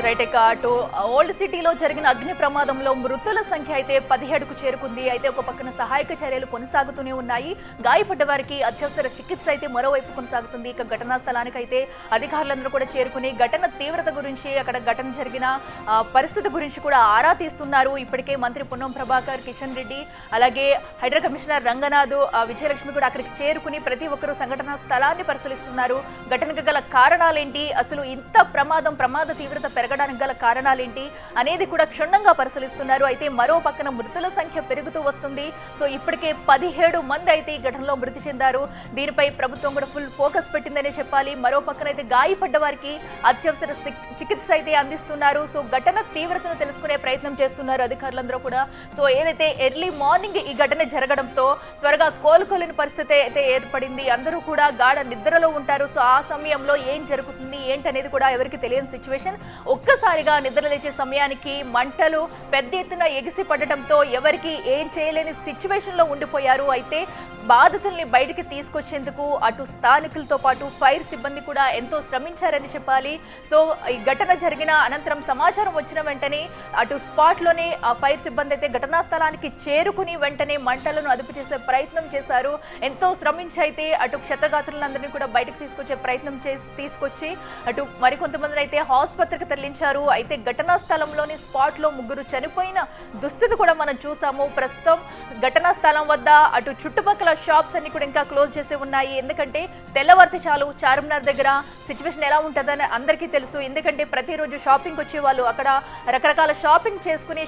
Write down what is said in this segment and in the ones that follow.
Right ఇక అటు old సిటీలో జరిగిన అగ్ని ప్రమాదంలో మృతుల సంఖ్య అయితే 17కు చేరుకుంది. అయితే ఒక పక్కన సహాయక చర్యలు కొనసాగుతూనే ఉన్నాయి. గాయపడ్డ వారికి అత్యవసర చికిత్స అయితే మరోవైపు కొనసాగుతుంది. ఇక ఘటనా స్థలానికి అయితే అధికారులందరూ కూడా చేరుకుని ఘటన తీవ్రత గురించి, అక్కడ ఘటన జరిగిన పరిస్థితి గురించి కూడా ఆరా తీస్తున్నారు. ఇప్పటికే మంత్రి పొన్నం ప్రభాకర్, కిషన్ రెడ్డి, అలాగే హైడ్రా కమిషనర్ రంగనాథ్, విజయలక్ష్మి కూడా అక్కడికి చేరుకుని ప్రతి ఒక్కరూ సంఘటనా స్థలాన్ని పరిశీలిస్తున్నారు. ఘటనకు గల కారణాలేంటి, అసలు ఇంత ప్రమాద తీవ్రత పెరగడానికి గల కారణాలేంటి అనేది కూడా క్షుణ్ణంగా పరిశీలిస్తున్నారు. అయితే మరో పక్కన మృతుల సంఖ్య పెరుగుతూ వస్తుంది. సో ఇప్పటికే 17 మంది అయితే ఈ ఘటనలో మృతి చెందారు. దీనిపై ప్రభుత్వం కూడా ఫుల్ ఫోకస్ పెట్టిందనే చెప్పాలి. మరో పక్కన అయితే గాయపడ్డ వారికి అత్యవసర చికిత్స అయితే అందిస్తున్నారు. సో ఘటన తీవ్రతను తెలుసుకునే ప్రయత్నం చేస్తున్నారు అధికారులందరూ కూడా. సో ఏదైతే ఎర్లీ మార్నింగ్ ఈ ఘటన జరగడంతో త్వరగా కోలుకోలేని పరిస్థితి అయితే ఏర్పడింది. అందరూ కూడా గాఢ నిద్రలో ఉంటారు. సో ఆ సమయంలో ఏం జరుగుతుంది ఏంటనేది కూడా ఎవరికి తెలియని సిచ్యువేషన్. ఒక్కసారిగా నిద్ర లేచే సమయానికి మంటలు పెద్ద ఎత్తున ఎగిసి పడటంతో ఎవరికి ఏం చేయలేని సిచ్యువేషన్ లో ఉండిపోయారు. అయితే బాధితుల్ని బయటికి తీసుకొచ్చేందుకు అటు స్థానికులతో పాటు ఫైర్ సిబ్బంది కూడా ఎంతో శ్రమించారని చెప్పాలి. సో ఈ ఘటన జరిగిన అనంతరం సమాచారం వచ్చిన వెంటనే అటు స్పాట్ లోనే ఆ ఫైర్ సిబ్బంది అయితే ఘటనా స్థలానికి చేరుకుని వెంటనే మంటలను అదుపు చేసే ప్రయత్నం చేశారు. ఎంతో శ్రమించి అయితే అటు క్షతగాత్రులందరినీ కూడా బయటకు తీసుకొచ్చే ప్రయత్నం తీసుకొచ్చి అటు మరికొంతమందిని అయితే ఆసుపత్రికి తరలించారు. అయితే ఘటనా స్థలంలోని స్పాట్ లో 3 చనిపోయిన దుస్థితి కూడా మనం చూసాము. ప్రస్తుతం ఘటనా స్థలం వద్ద అటు చుట్టుపక్కల షాప్స్ అన్ని కూడా ఇంకా క్లోజ్ చేసి ఉన్నాయి. ఎందుకంటే తెల్లవారితే చాలు చార్మినార్ దగ్గర సిచ్యువేషన్ ఎలా ఉంటుందని అందరికీ తెలుసు. ఎందుకంటే ప్రతిరోజు షాపింగ్ వచ్చే వాళ్ళు అక్కడ రకరకాల షాపింగ్ చేసుకుని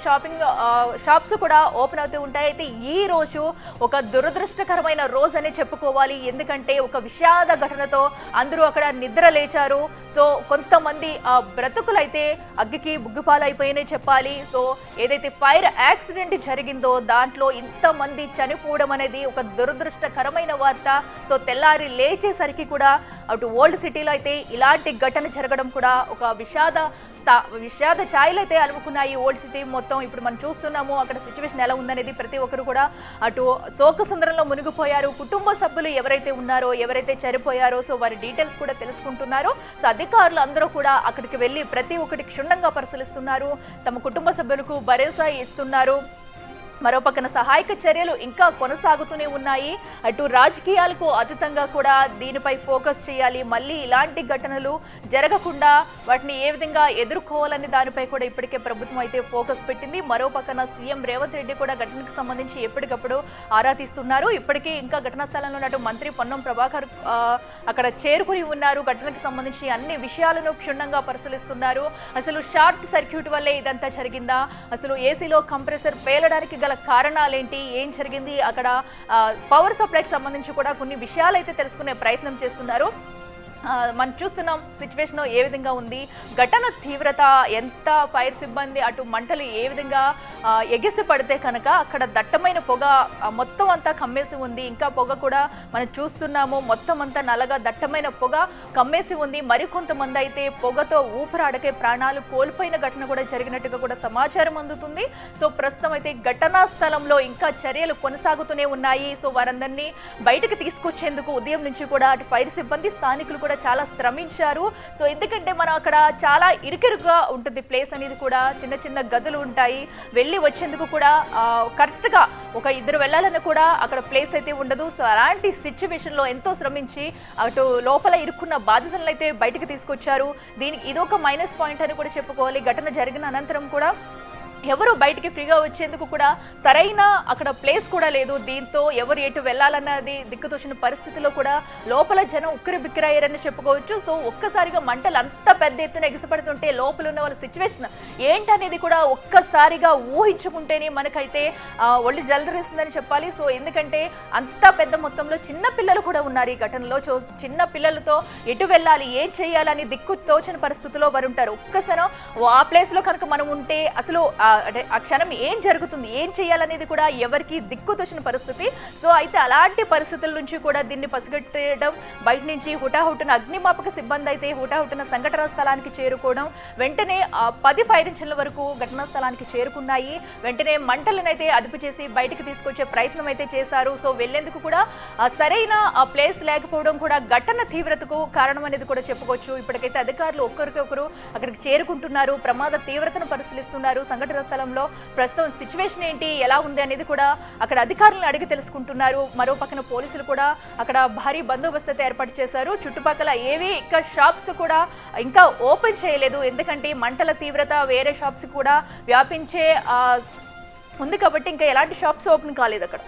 షాప్స్ కూడా ఓపెన్ అవుతూ ఉంటాయి. అయితే ఈ రోజు ఒక దురదృష్టకరమైన రోజు అని చెప్పుకోవాలి. ఎందుకంటే ఒక విషాద ఘటనతో అందరూ అక్కడ నిద్ర లేచారు. సో కొంతమంది బ్రతుకులు అయితే అగ్గికి బుగ్గిపాలైపోయినాయి చెప్పాలి. సో ఏదైతే ఫైర్ యాక్సిడెంట్ జరిగిందో దాంట్లో ఇంతమంది చనిపోవడం అనేది ఒక దురదృష్టకరమైన వార్త. సో తెల్లారి లేచేసరికి కూడా అటు ఓల్డ్ సిటీలో అయితే ఇలాంటి ఘటన జరగడం కూడా ఒక విషాద ఛాయలు అయితే అలుముకున్నాయి ఓల్డ్ సిటీ మొత్తం. ఇప్పుడు మనం చూస్తున్నాము అక్కడ సిచ్యువేషన్ ఎలా ఉందనేది. ప్రతి ఒక్కరు కూడా అటు శోక సుందరంలో మునిగిపోయారు. కుటుంబ సభ్యులు ఎవరైతే ఉన్నారో, ఎవరైతే చనిపోయారో, సో వారి డీటెయిల్స్ కూడా తెలుసుకుంటున్నారు. సో అధికారులు అందరూ కూడా అక్కడికి వెళ్ళి ప్రతి ఒక్కటి క్షుణ్ణంగా పరిశీలిస్తున్నారు. తమ కుటుంబ సభ్యులకు భరోసా ఇస్తున్నారు. మరోపక్కన సహాయక చర్యలు ఇంకా కొనసాగుతూనే ఉన్నాయి. అటు రాజకీయాలకు అతీతంగా కూడా దీనిపై ఫోకస్ చేయాలి. మళ్ళీ ఇలాంటి ఘటనలు జరగకుండా వాటిని ఏ విధంగా ఎదుర్కోవాలని దానిపై కూడా ఇప్పటికే ప్రభుత్వం అయితే ఫోకస్ పెట్టింది. మరోపక్కన సీఎం రేవంత్ రెడ్డి కూడా ఘటనకు సంబంధించి ఎప్పటికప్పుడు ఆరా తీస్తున్నారు. ఇప్పటికీ ఇంకా ఘటనా స్థలంలో ఉన్నట్టు మంత్రి పొన్నం ప్రభాకర్ అక్కడ చేరుకుని ఉన్నారు. ఘటనకు సంబంధించి అన్ని విషయాలను క్షుణ్ణంగా పరిశీలిస్తున్నారు. అసలు షార్ట్ సర్క్యూట్ వల్లే ఇదంతా జరిగిందా, అసలు ఏసీలో కంప్రెసర్ పేలడానికి గల కారణాలేంటి, ఏం జరిగింది, అక్కడ పవర్ సప్లైకి సంబంధించి కూడా కొన్ని విషయాలు అయితే తెలుసుకునే ప్రయత్నం చేస్తున్నారు. మనం చూస్తున్నాం సిచ్యువేషన్ ఏ విధంగా ఉంది, ఘటన తీవ్రత ఎంత, ఫైర్ సిబ్బంది అటు మంటలు ఏ విధంగా ఎగిసి పడితే కనుక అక్కడ దట్టమైన పొగ మొత్తం అంతా కమ్మేసి ఉంది. ఇంకా పొగ కూడా మనం చూస్తున్నాము, మొత్తం అంతా నల్లగా దట్టమైన పొగ కమ్మేసి ఉంది. మరికొంతమంది అయితే పొగతో ఊపిరాడకే ప్రాణాలు కోల్పోయిన ఘటన కూడా జరిగినట్టుగా కూడా సమాచారం అందుతుంది. సో ప్రస్తుతం అయితే ఘటనా స్థలంలో ఇంకా చర్యలు కొనసాగుతూనే ఉన్నాయి. సో వారందరినీ బయటకు తీసుకొచ్చేందుకు ఉదయం నుంచి కూడా అటు ఫైర్ సిబ్బంది, స్థానికులు కూడా చాలా శ్రమించారు. సో ఎందుకంటే మనం అక్కడ చాలా ఇరుకిరుగా ఉంటుంది ప్లేస్ అనేది కూడా, చిన్న చిన్న గదులు ఉంటాయి. వెళ్ళి వచ్చేందుకు కూడా కరెక్ట్గా ఒక 2 వెళ్ళాలని కూడా అక్కడ ప్లేస్ అయితే ఉండదు. సో అలాంటి సిచ్యువేషన్లో ఎంతో శ్రమించి అటు లోపల ఇరుక్కున్న బాధితులను అయితే బయటకు తీసుకొచ్చారు. దీనికి ఇదొక మైనస్ పాయింట్ అని కూడా చెప్పుకోవాలి. ఘటన జరిగిన అనంతరం కూడా ఎవరు బయటికి ఫ్రీగా వచ్చేందుకు కూడా సరైన అక్కడ ప్లేస్ కూడా లేదు. దీంతో ఎవరు ఎటు వెళ్ళాలన్నది దిక్కుతోచిన పరిస్థితిలో కూడా లోపల జనం ఉక్కిరి బిక్కిరయ్యారని చెప్పుకోవచ్చు. సో ఒక్కసారిగా మంటలు అంత పెద్ద ఎత్తున ఎగిసిపడుతుంటే లోపల ఉన్న వాళ్ళ సిచ్యువేషన్ ఏంటనేది కూడా ఒక్కసారిగా ఊహించుకుంటేనే మనకైతే ఒళ్ళు జలదరిస్తుందని చెప్పాలి. సో ఎందుకంటే అంత పెద్ద మొత్తంలో చిన్న పిల్లలు కూడా ఉన్నారు ఈ ఘటనలో. సో చిన్న పిల్లలతో ఎటు వెళ్ళాలి, ఏం చేయాలని దిక్కు తోచని పరిస్థితిలో వారు ఉంటారు. ఒక్కసారి ఆ ప్లేస్లో కనుక మనం ఉంటే అసలు అంటే ఆ క్షణం ఏం జరుగుతుంది, ఏం చేయాలనేది కూడా ఎవరికి దిక్కుతోచిన పరిస్థితి. సో అయితే అలాంటి పరిస్థితుల నుంచి కూడా దీన్ని పసిగట్టడం, బయట నుంచి హుటాహుటిన అగ్నిమాపక సిబ్బంది అయితే హుటాహుటిన సంఘటనా స్థలానికి చేరుకోవడం, వెంటనే 10 ఫైర్ ఇంజిన్ల వరకు ఘటనా స్థలానికి చేరుకున్నాయి. వెంటనే మంటలనైతే అదుపు చేసి బయటికి తీసుకొచ్చే ప్రయత్నం అయితే చేశారు. సో వెళ్లేందుకు కూడా సరైన ప్లేస్ లేకపోవడం కూడా ఘటన తీవ్రతకు కారణం అనేది కూడా చెప్పుకోవచ్చు. ఇప్పటికైతే అధికారులు ఒక్కరికొకరు అక్కడికి చేరుకుంటున్నారు, ప్రమాద తీవ్రతను పరిశీలిస్తున్నారు. సంఘటన స్థలంలో ప్రస్తుతం సిచ్యువేషన్ ఏంటి, ఎలా ఉంది అనేది కూడా అక్కడ అధికారులను అడిగి తెలుసుకుంటున్నారు. మరో పక్కన పోలీసులు కూడా అక్కడ భారీ బందోబస్తు అయితే ఏర్పాటు చేశారు. చుట్టుపక్కల ఏవి ఇంకా షాప్స్ కూడా ఇంకా ఓపెన్ చేయలేదు, ఎందుకంటే మంటల తీవ్రత వేరే షాప్స్ కూడా వ్యాపించే ఉంది కాబట్టి ఇంకా ఎలాంటి షాప్స్ ఓపెన్ కాలేదు అక్కడ.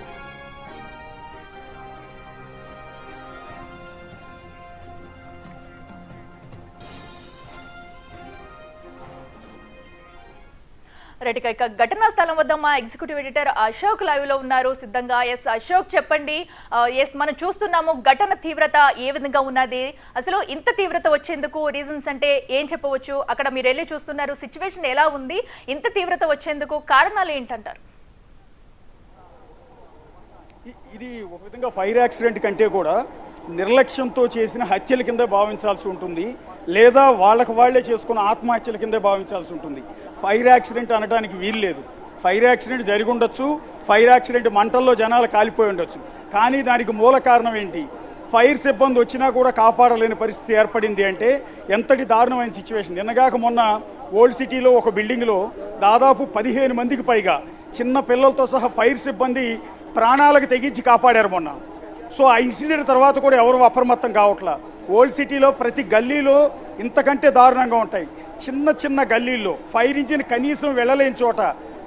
రైట్, ఇక ఘటనా స్థలం వద్ద మా ఎగ్జిక్యూటివ్ ఎడిటర్ అశోక్ లైవ్ లో ఉన్నారు సిద్ధంగా. ఎస్ అశోక్, చెప్పండి. ఎస్, మనం చూస్తున్నాము ఘటన తీవ్రత ఏ విధంగా ఉన్నది, అసలు ఇంత తీవ్రత వచ్చేందుకు రీజన్స్ అంటే ఏం చెప్పవచ్చు? అక్కడ మీరు వెళ్ళి చూస్తున్నారు, సిచ్యువేషన్ ఎలా ఉంది, ఇంత తీవ్రత వచ్చేందుకు కారణాలు ఏంటంటారు? ఇది ఒక విధంగా ఫైర్ యాక్సిడెంట్ కంటే కూడా నిర్లక్ష్యంతో చేసిన హత్యల కింద భావించాల్సి ఉంటుంది, లేదా వాళ్లే చేసుకున్న ఆత్మహత్యల కిందే భావించాల్సి ఉంటుంది. ఫైర్ యాక్సిడెంట్ అనడానికి వీల్లేదు. ఫైర్ యాక్సిడెంట్ జరిగి ఉండొచ్చు, ఫైర్ యాక్సిడెంట్ మంటల్లో జనాలు కాలిపోయి ఉండొచ్చు, కానీ దానికి మూల కారణం ఏంటి? ఫైర్ సిబ్బంది వచ్చినా కూడా కాపాడలేని పరిస్థితి ఏర్పడింది అంటే ఎంతటి దారుణమైన సిచ్యువేషన్. నిన్నగాక మొన్న ఓల్డ్ సిటీలో ఒక బిల్డింగ్లో దాదాపు 15 మందికి పైగా చిన్న పిల్లలతో సహా ఫైర్ సిబ్బంది ప్రాణాలకు తెగించి కాపాడారు మొన్న. సో ఆ ఇన్సిడెంట్ తర్వాత కూడా ఎవరు అప్రమత్తం కావట్లా. ఓల్డ్ సిటీలో ప్రతి గల్లీలో ఇంతకంటే దారుణంగా ఉంటాయి. చిన్న చిన్న గల్లీల్లో ఫైర్ ఇంజిన్ కనీసం వెళ్ళలేని చోట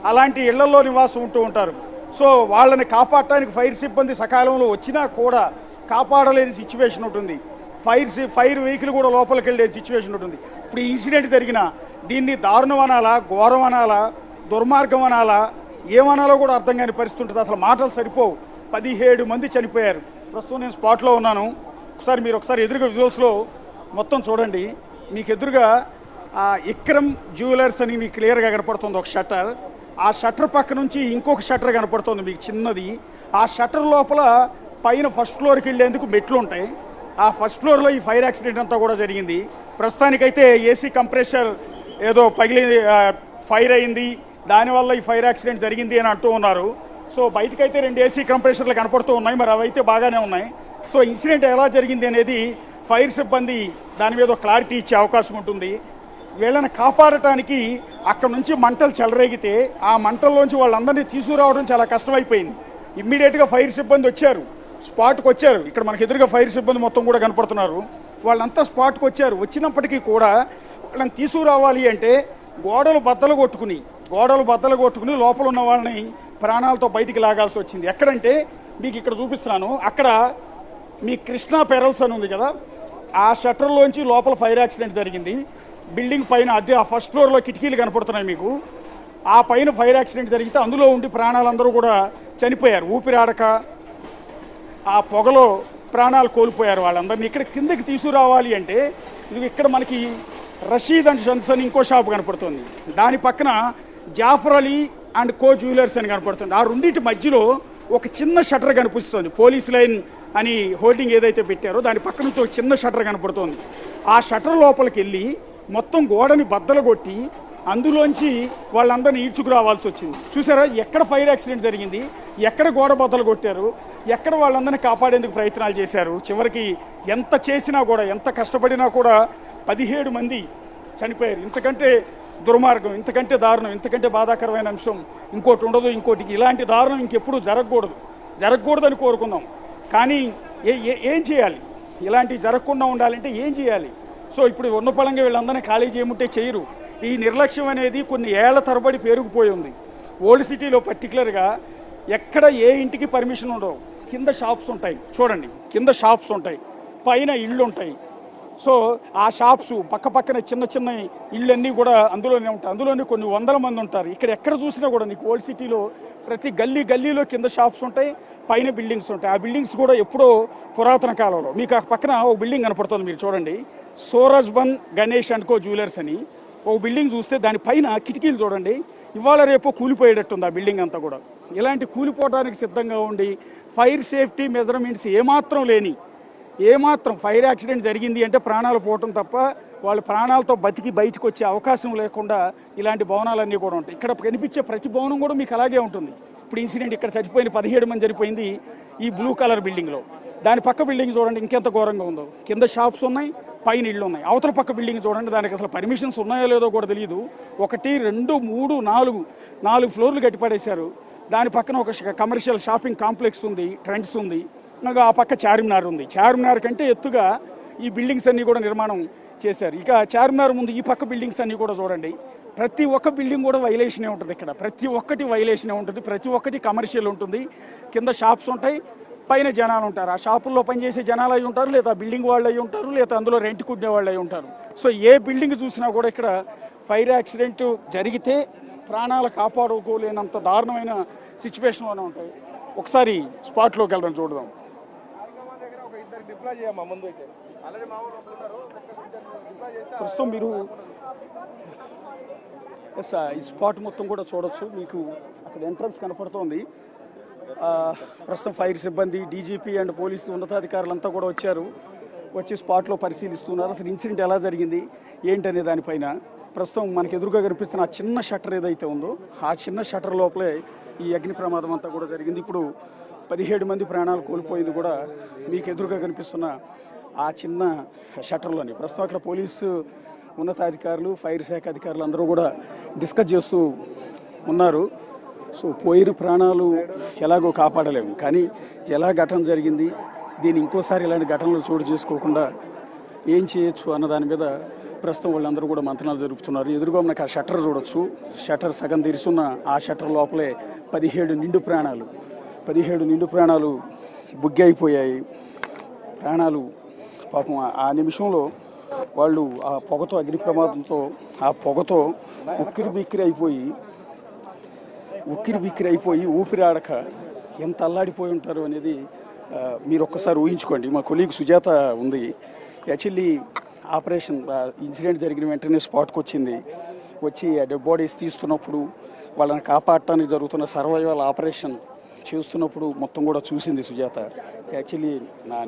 అలాంటి ఇళ్లలో నివాసం ఉంటూ ఉంటారు. సో వాళ్ళని కాపాడటానికి ఫైర్ సిబ్బంది సకాలంలో వచ్చినా కూడా కాపాడలేని సిచ్యువేషన్ ఉంటుంది. ఫైర్ వెహికల్ కూడా లోపలికి వెళ్ళే సిచ్యువేషన్ ఉంటుంది. ఇప్పుడు ఈ ఇన్సిడెంట్ జరిగిన దీన్ని దారుణం అనాలా, ఘోరం అనాలా, దుర్మార్గం అనాలా, ఏమనాలో కూడా అర్థం కాని పరిస్థితి ఉంటుంది. అసలు మాటలు సరిపోవు. 17 మంది చనిపోయారు. ప్రస్తుతం నేను స్పాట్లో ఉన్నాను. మీరు ఒకసారి ఎదురుగా విజువల్స్లో మొత్తం చూడండి. మీకు ఎదురుగా ఇక్రమ్ జ్యువెలర్స్ అని మీకు క్లియర్గా కనపడుతుంది ఒక షట్టర్. ఆ షట్టర్ పక్క నుంచి ఇంకొక షట్టర్ కనపడుతుంది మీకు చిన్నది. ఆ షట్టర్ లోపల పైన ఫస్ట్ ఫ్లోర్కి వెళ్ళేందుకు మెట్లు ఉంటాయి. ఆ ఫస్ట్ ఫ్లోర్లో ఈ ఫైర్ యాక్సిడెంట్ అంతా కూడా జరిగింది. ప్రస్తుతానికైతే ఏసీ కంప్రెషర్ ఏదో పగిలింది, ఫైర్ అయింది, దానివల్ల ఈ ఫైర్ యాక్సిడెంట్ జరిగింది అని అంటూ ఉన్నారు. సో బయటకైతే 2 ఏసీ కంప్రెషర్లు కనపడుతూ ఉన్నాయి, మరి అవైతే బాగానే ఉన్నాయి. సో ఇన్సిడెంట్ ఎలా జరిగింది అనేది ఫైర్ సిబ్బంది దాని మీద క్లారిటీ ఇచ్చే అవకాశం ఉంటుంది. వీళ్ళని కాపాడటానికి అక్కడ నుంచి మంటలు చెలరేగితే ఆ మంటల్లోంచి వాళ్ళందరినీ తీసుకురావడం చాలా కష్టమైపోయింది. ఇమ్మీడియట్గా ఫైర్ సిబ్బంది వచ్చారు, స్పాట్కి వచ్చారు. ఇక్కడ మనకు ఎదురుగా ఫైర్ సిబ్బంది మొత్తం కూడా కనపడుతున్నారు. వాళ్ళంతా స్పాట్కి వచ్చారు. వచ్చినప్పటికీ కూడా వాళ్ళని తీసుకురావాలి అంటే గోడలు బద్దలు కొట్టుకుని లోపల ఉన్న వాళ్ళని ప్రాణాలతో బయటికి లాగాల్సి వచ్చింది. ఎక్కడంటే మీకు ఇక్కడ చూపిస్తున్నాను, అక్కడ మీ కృష్ణా పెరల్స్ అని ఉంది కదా, ఆ షట్టర్లోంచి లోపల ఫైర్ యాక్సిడెంట్ జరిగింది. బిల్డింగ్ పైన అదే ఆ ఫస్ట్ ఫ్లోర్లో కిటికీలు కనపడుతున్నాయి మీకు. ఆ పైన ఫైర్ యాక్సిడెంట్ జరిగితే అందులో ఉండి ప్రాణాలందరూ కూడా చనిపోయారు. ఊపిరాడక ఆ పొగలో ప్రాణాలు కోల్పోయారు వాళ్ళందరినీ. ఇక్కడ కిందకి తీసుకురావాలి అంటే ఇది ఇక్కడ మనకి రషీద్ అండ్ సన్స్ అని ఇంకో షాప్ కనపడుతుంది. దాని పక్కన Jafar Ali and co jewellers అని కనపడుతుంది. ఆ రెండింటి మధ్యలో ఒక చిన్న షట్టర్ కనిపిస్తుంది. పోలీస్ లైన్ అని హోర్డింగ్ ఏదైతే పెట్టారో దాని పక్క నుంచి ఒక చిన్న షట్టర్ కనపడుతుంది. ఆ షట్టర్ లోపలికి వెళ్ళి మొత్తం గోడని బద్దలు కొట్టి అందులోంచి వాళ్ళందరినీ ఈడ్చుకురావాల్సి వచ్చింది. చూసారా ఎక్కడ ఫైర్ యాక్సిడెంట్ జరిగింది, ఎక్కడ గోడ బద్దలు కొట్టారు, ఎక్కడ వాళ్ళందరినీ కాపాడేందుకు ప్రయత్నాలు చేశారు. చివరికి ఎంత చేసినా కూడా, ఎంత కష్టపడినా కూడా 17 మంది చనిపోయారు. ఇంతకంటే దుర్మార్గం, ఇంతకంటే దారుణం, ఇంతకంటే బాధాకరమైన అంశం ఇంకోటి ఉండదు. ఇలాంటి దారుణం ఇంకెప్పుడు జరగకూడదని కోరుకుందాం. కానీ ఏం చేయాలి? ఇలాంటివి జరగకుండా ఉండాలంటే ఏం చేయాలి? సో ఇప్పుడు ఉన్న పలంగా వీళ్ళందరినీ ఖాళీ చేయమంటే చేయరు. ఈ నిర్లక్ష్యం అనేది కొన్ని ఏళ్ల తరబడి పేరుకుపోయి ఉంది. ఓల్డ్ సిటీలో పర్టికులర్గా ఎక్కడ ఏ ఇంటికి పర్మిషన్ ఉండవు. కింద షాప్స్ ఉంటాయి, చూడండి కింద షాప్స్ ఉంటాయి, పైన ఇళ్ళు ఉంటాయి. సో ఆ షాప్స్ పక్కన చిన్న చిన్న ఇళ్ళన్నీ కూడా అందులోనే ఉంటాయి. అందులోనే కొన్ని 100 మంది ఉంటారు. ఇక్కడ ఎక్కడ చూసినా కూడా నీకు ఓల్డ్ సిటీలో ప్రతి గల్లీలో కింద షాప్స్ ఉంటాయి, పైన బిల్డింగ్స్ ఉంటాయి. ఆ బిల్డింగ్స్ కూడా ఎప్పుడో పురాతన కాలంలో. మీకు ఆ పక్కన ఒక బిల్డింగ్ కనపడుతుంది, మీరు చూడండి, సోరజ్బన్ గణేష్ అండ్ కో జ్యువెలర్స్ అని. ఓ బిల్డింగ్ చూస్తే దానిపైన కిటికీలు చూడండి, ఇవాళ రేపు కూలిపోయేటట్టుంది ఆ బిల్డింగ్ అంతా కూడా. ఇలాంటి కూలిపోవడానికి సిద్ధంగా ఉండి ఫైర్ సేఫ్టీ మెజర్మెంట్స్ ఏమాత్రం ఫైర్ యాక్సిడెంట్ జరిగింది అంటే ప్రాణాలు పోవటం తప్ప వాళ్ళ ప్రాణాలతో బతికి బయటకు వచ్చే అవకాశం లేకుండా ఇలాంటి భవనాలన్నీ కూడా ఉంటాయి. ఇక్కడ కనిపించే ప్రతి భవనం కూడా మీకు అలాగే ఉంటుంది. ఇప్పుడు ఇన్సిడెంట్ ఇక్కడ చనిపోయిన 17 మంది చనిపోయింది ఈ బ్లూ కలర్ బిల్డింగ్లో. దాని పక్క బిల్డింగ్ చూడండి ఇంకెంత ఘోరంగా ఉందో. కింద షాప్స్ ఉన్నాయి, పైన ఇళ్ళు ఉన్నాయి. అవతల పక్క బిల్డింగ్ చూడండి, దానికి అసలు పర్మిషన్స్ ఉన్నాయో లేదో కూడా తెలియదు. 1 2 3 4 ఫ్లోర్లు కట్టిపడేశారు. దాని పక్కన ఒక కమర్షియల్ షాపింగ్ కాంప్లెక్స్ ఉంది, ట్రెండ్స్ ఉంది. ఇంకా ఆ పక్క చార్మినార్ ఉంది. చార్మినార్ కంటే ఎత్తుగా ఈ బిల్డింగ్స్ అన్నీ కూడా నిర్మాణం చేశారు. ఇక చార్మినార్ ముందు ఈ పక్క బిల్డింగ్స్ అన్నీ కూడా చూడండి, ప్రతి ఒక్క బిల్డింగ్ కూడా వైలేషనే ఉంటుంది. ఇక్కడ ప్రతి ఒక్కటి వైలేషనే ఉంటుంది, ప్రతి ఒక్కటి కమర్షియల్ ఉంటుంది. కింద షాప్స్ ఉంటాయి, పైన జనాలు ఉంటారు. ఆ షాపుల్లో పనిచేసే జనాలు అయి ఉంటారు, లేదా బిల్డింగ్ వాళ్ళు అయి ఉంటారు, లేదా అందులో రెంట్ కుట్టే వాళ్ళు అయి ఉంటారు. సో ఏ బిల్డింగ్ చూసినా కూడా ఇక్కడ ఫైర్ యాక్సిడెంట్ జరిగితే ప్రాణాలు కాపాడుకోలేనంత దారుణమైన సిచ్యువేషన్లోనే ఉంటాయి. ఒకసారి స్పాట్లోకి వెళ్దాం, చూడదాం. ప్రస్తుతం మీరు ఈ స్పాట్ మొత్తం కూడా చూడొచ్చు. మీకు అక్కడ ఎంట్రన్స్ కనపడుతోంది. ప్రస్తుతం ఫైర్ సిబ్బంది, డీజీపీ అండ్ పోలీసు ఉన్నతాధికారులంతా కూడా వచ్చి స్పాట్లో పరిశీలిస్తున్నారు. అసలు ఇన్సిడెంట్ ఎలా జరిగింది ఏంటనే దానిపైన. ప్రస్తుతం మనకు ఎదురుగా కనిపిస్తున్న ఆ చిన్న షట్టర్ ఏదైతే ఉందో ఆ చిన్న షట్టర్ లోపలే ఈ అగ్ని ప్రమాదం అంతా కూడా జరిగింది. ఇప్పుడు 17 మంది ప్రాణాలు కోల్పోయింది కూడా మీకు ఎదురుగా కనిపిస్తున్న ఆ చిన్న షట్టర్లోని. ప్రస్తుతం అక్కడ పోలీసు ఉన్నతాధికారులు, ఫైర్ శాఖ అధికారులు అందరూ కూడా డిస్కస్ చేస్తూ ఉన్నారు. సో పోయిన ప్రాణాలు ఎలాగో కాపాడలేము, కానీ ఎలా ఘటన జరిగింది, దీన్ని ఇంకోసారి ఇలాంటి ఘటనలు చోటు చేసుకోకుండా ఏం చేయొచ్చు అన్న దాని మీద ప్రస్తుతం వాళ్ళందరూ కూడా మంతనాలు జరుపుతున్నారు. ఎదురుగా మనకు ఆ షట్టర్ చూడొచ్చు. షట్టర్ సగం తెరిచున్న ఆ షట్టర్ లోపలే 17 నిండు ప్రాణాలు బుగ్గి అయిపోయాయి. ప్రాణాలు పాపం ఆ నిమిషంలో వాళ్ళు ఆ పొగతో, అగ్ని ప్రమాదంతో ఆ పొగతో ఉక్కిరి బిక్కిరి అయిపోయి ఊపిరాడక ఎంత అల్లాడిపోయి ఉంటారు అనేది మీరు ఒక్కసారి ఊహించుకోండి. మా కొలీగ్ సుజాత ఉంది, యాక్చువల్లీ ఆపరేషన్ ఇన్సిడెంట్ జరిగిన వెంటనే స్పాట్కి వచ్చి డెడ్ బాడీస్ తీస్తున్నప్పుడు, వాళ్ళని కాపాడటానికి జరుగుతున్న సర్వైవల్ ఆపరేషన్ చేస్తున్నప్పుడు మొత్తం కూడా చూసింది సుజాత. యాక్చువల్లీ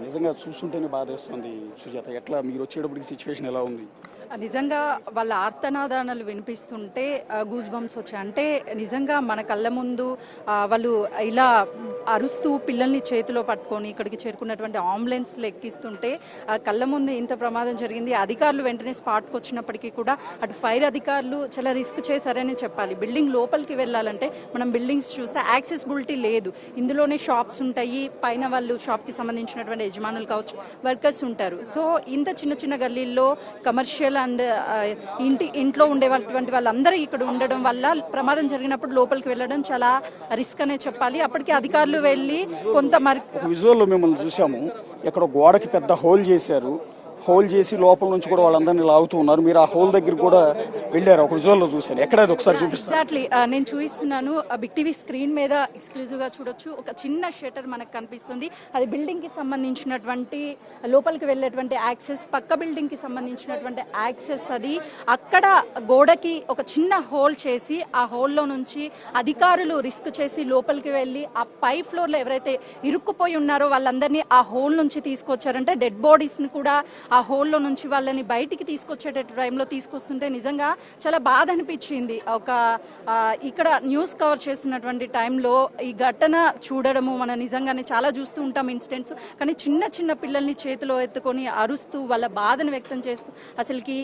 నిజంగా చూస్తుంటేనే బాధేస్తుంది. సుజాత, ఎట్లా మీరు వచ్చేటప్పటికి సిచ్యువేషన్ ఎలా ఉంది? నిజంగా వాళ్ళ ఆర్తనాదానాలు వినిపిస్తుంటే గూస్ బంప్స్ వచ్చాయి. అంటే నిజంగా మన కళ్ళ ముందు వాళ్ళు ఇలా అరుస్తూ పిల్లల్ని చేతిలో పట్టుకొని ఇక్కడికి చేరుకున్నటువంటి అంబులెన్స్లు ఎక్కిస్తుంటే కళ్ళ ముందు ఇంత ప్రమాదం జరిగింది. అధికారులు వెంటనే స్పాట్కి వచ్చినప్పటికీ కూడా అటు ఫైర్ అధికారులు చాలా రిస్క్ చేశారని చెప్పాలి. బిల్డింగ్ లోపలికి వెళ్ళాలంటే మనం బిల్డింగ్స్ చూస్తే యాక్సెసిబిలిటీ లేదు. ఇందులోనే షాప్స్ ఉంటాయి, పైన వాళ్ళు షాప్కి సంబంధించినటువంటి యజమానులు కావచ్చు, వర్కర్స్ ఉంటారు. సో ఇంత చిన్న చిన్న గల్లీల్లో కమర్షియల్ అండ్ ఇంట్లో ఉండేటువంటి వాళ్ళందరూ ఇక్కడ ఉండడం వల్ల ప్రమాదం జరిగినప్పుడు లోపలికి వెళ్ళడం చాలా రిస్క్ అనే చెప్పాలి. అప్పటికి అధికారులు వెళ్ళి కొంత విజువల్లో మిమ్మల్ని చూసాము, ఇక్కడ గోడకి పెద్ద హోల్ చేసి లోపల నుంచి కూడా వాళ్ళందరినీ లాగుతూ ఉన్నారు. మీరు ఆ హోల్ దగ్గర కూడా వెళ్ళారు, ఒక విజువల్లో చూశాను. ఎక్కడ ఒకసారి చూపిస్తాను. ఎగ్జాక్ట్లీ నేను చూపిస్తున్నాను. బిగ్ టీవీ స్క్రీన్ మీద ఎక్స్క్లూజివ్ గా చూడొచ్చు. ఒక చిన్న షట్టర్ మనకు కనిపిస్తుంది. అది బిల్డింగ్ కి సంబంధించినటువంటి లోపలికి వెళ్ళేటువంటి యాక్సెస్, పక్క బిల్డింగ్ కి సంబంధించినటువంటి యాక్సెస్. అది అక్కడ గోడకి ఒక చిన్న హోల్ చేసి ఆ హోల్లో నుంచి అధికారులు రిస్క్ చేసి లోపలికి వెళ్ళి ఆ పై ఫ్లోర్ లో ఎవరైతే ఇరుక్కుపోయి ఉన్నారో వాళ్ళందరినీ ఆ హోల్ నుంచి తీసుకొచ్చారంటే డెడ్ బాడీస్ ని కూడా ఆ హోల్లో నుంచి వాళ్ళని బయటికి తీసుకొచ్చే టైంలో తీసుకొస్తుంటే నిజంగా చాలా బాధ అనిపించింది. ఇక్కడ న్యూస్ కవర్ చేస్తున్నటువంటి టైంలో ఈ ఘటన చూడడము మనం నిజంగానే చాలా చూస్తూ ఉంటాం ఇన్సిడెంట్స్, కానీ చిన్న చిన్న పిల్లల్ని చేతిలో ఎత్తుకొని అరుస్తూ వాళ్ళ బాధను వ్యక్తం చేస్తూ అసలుకి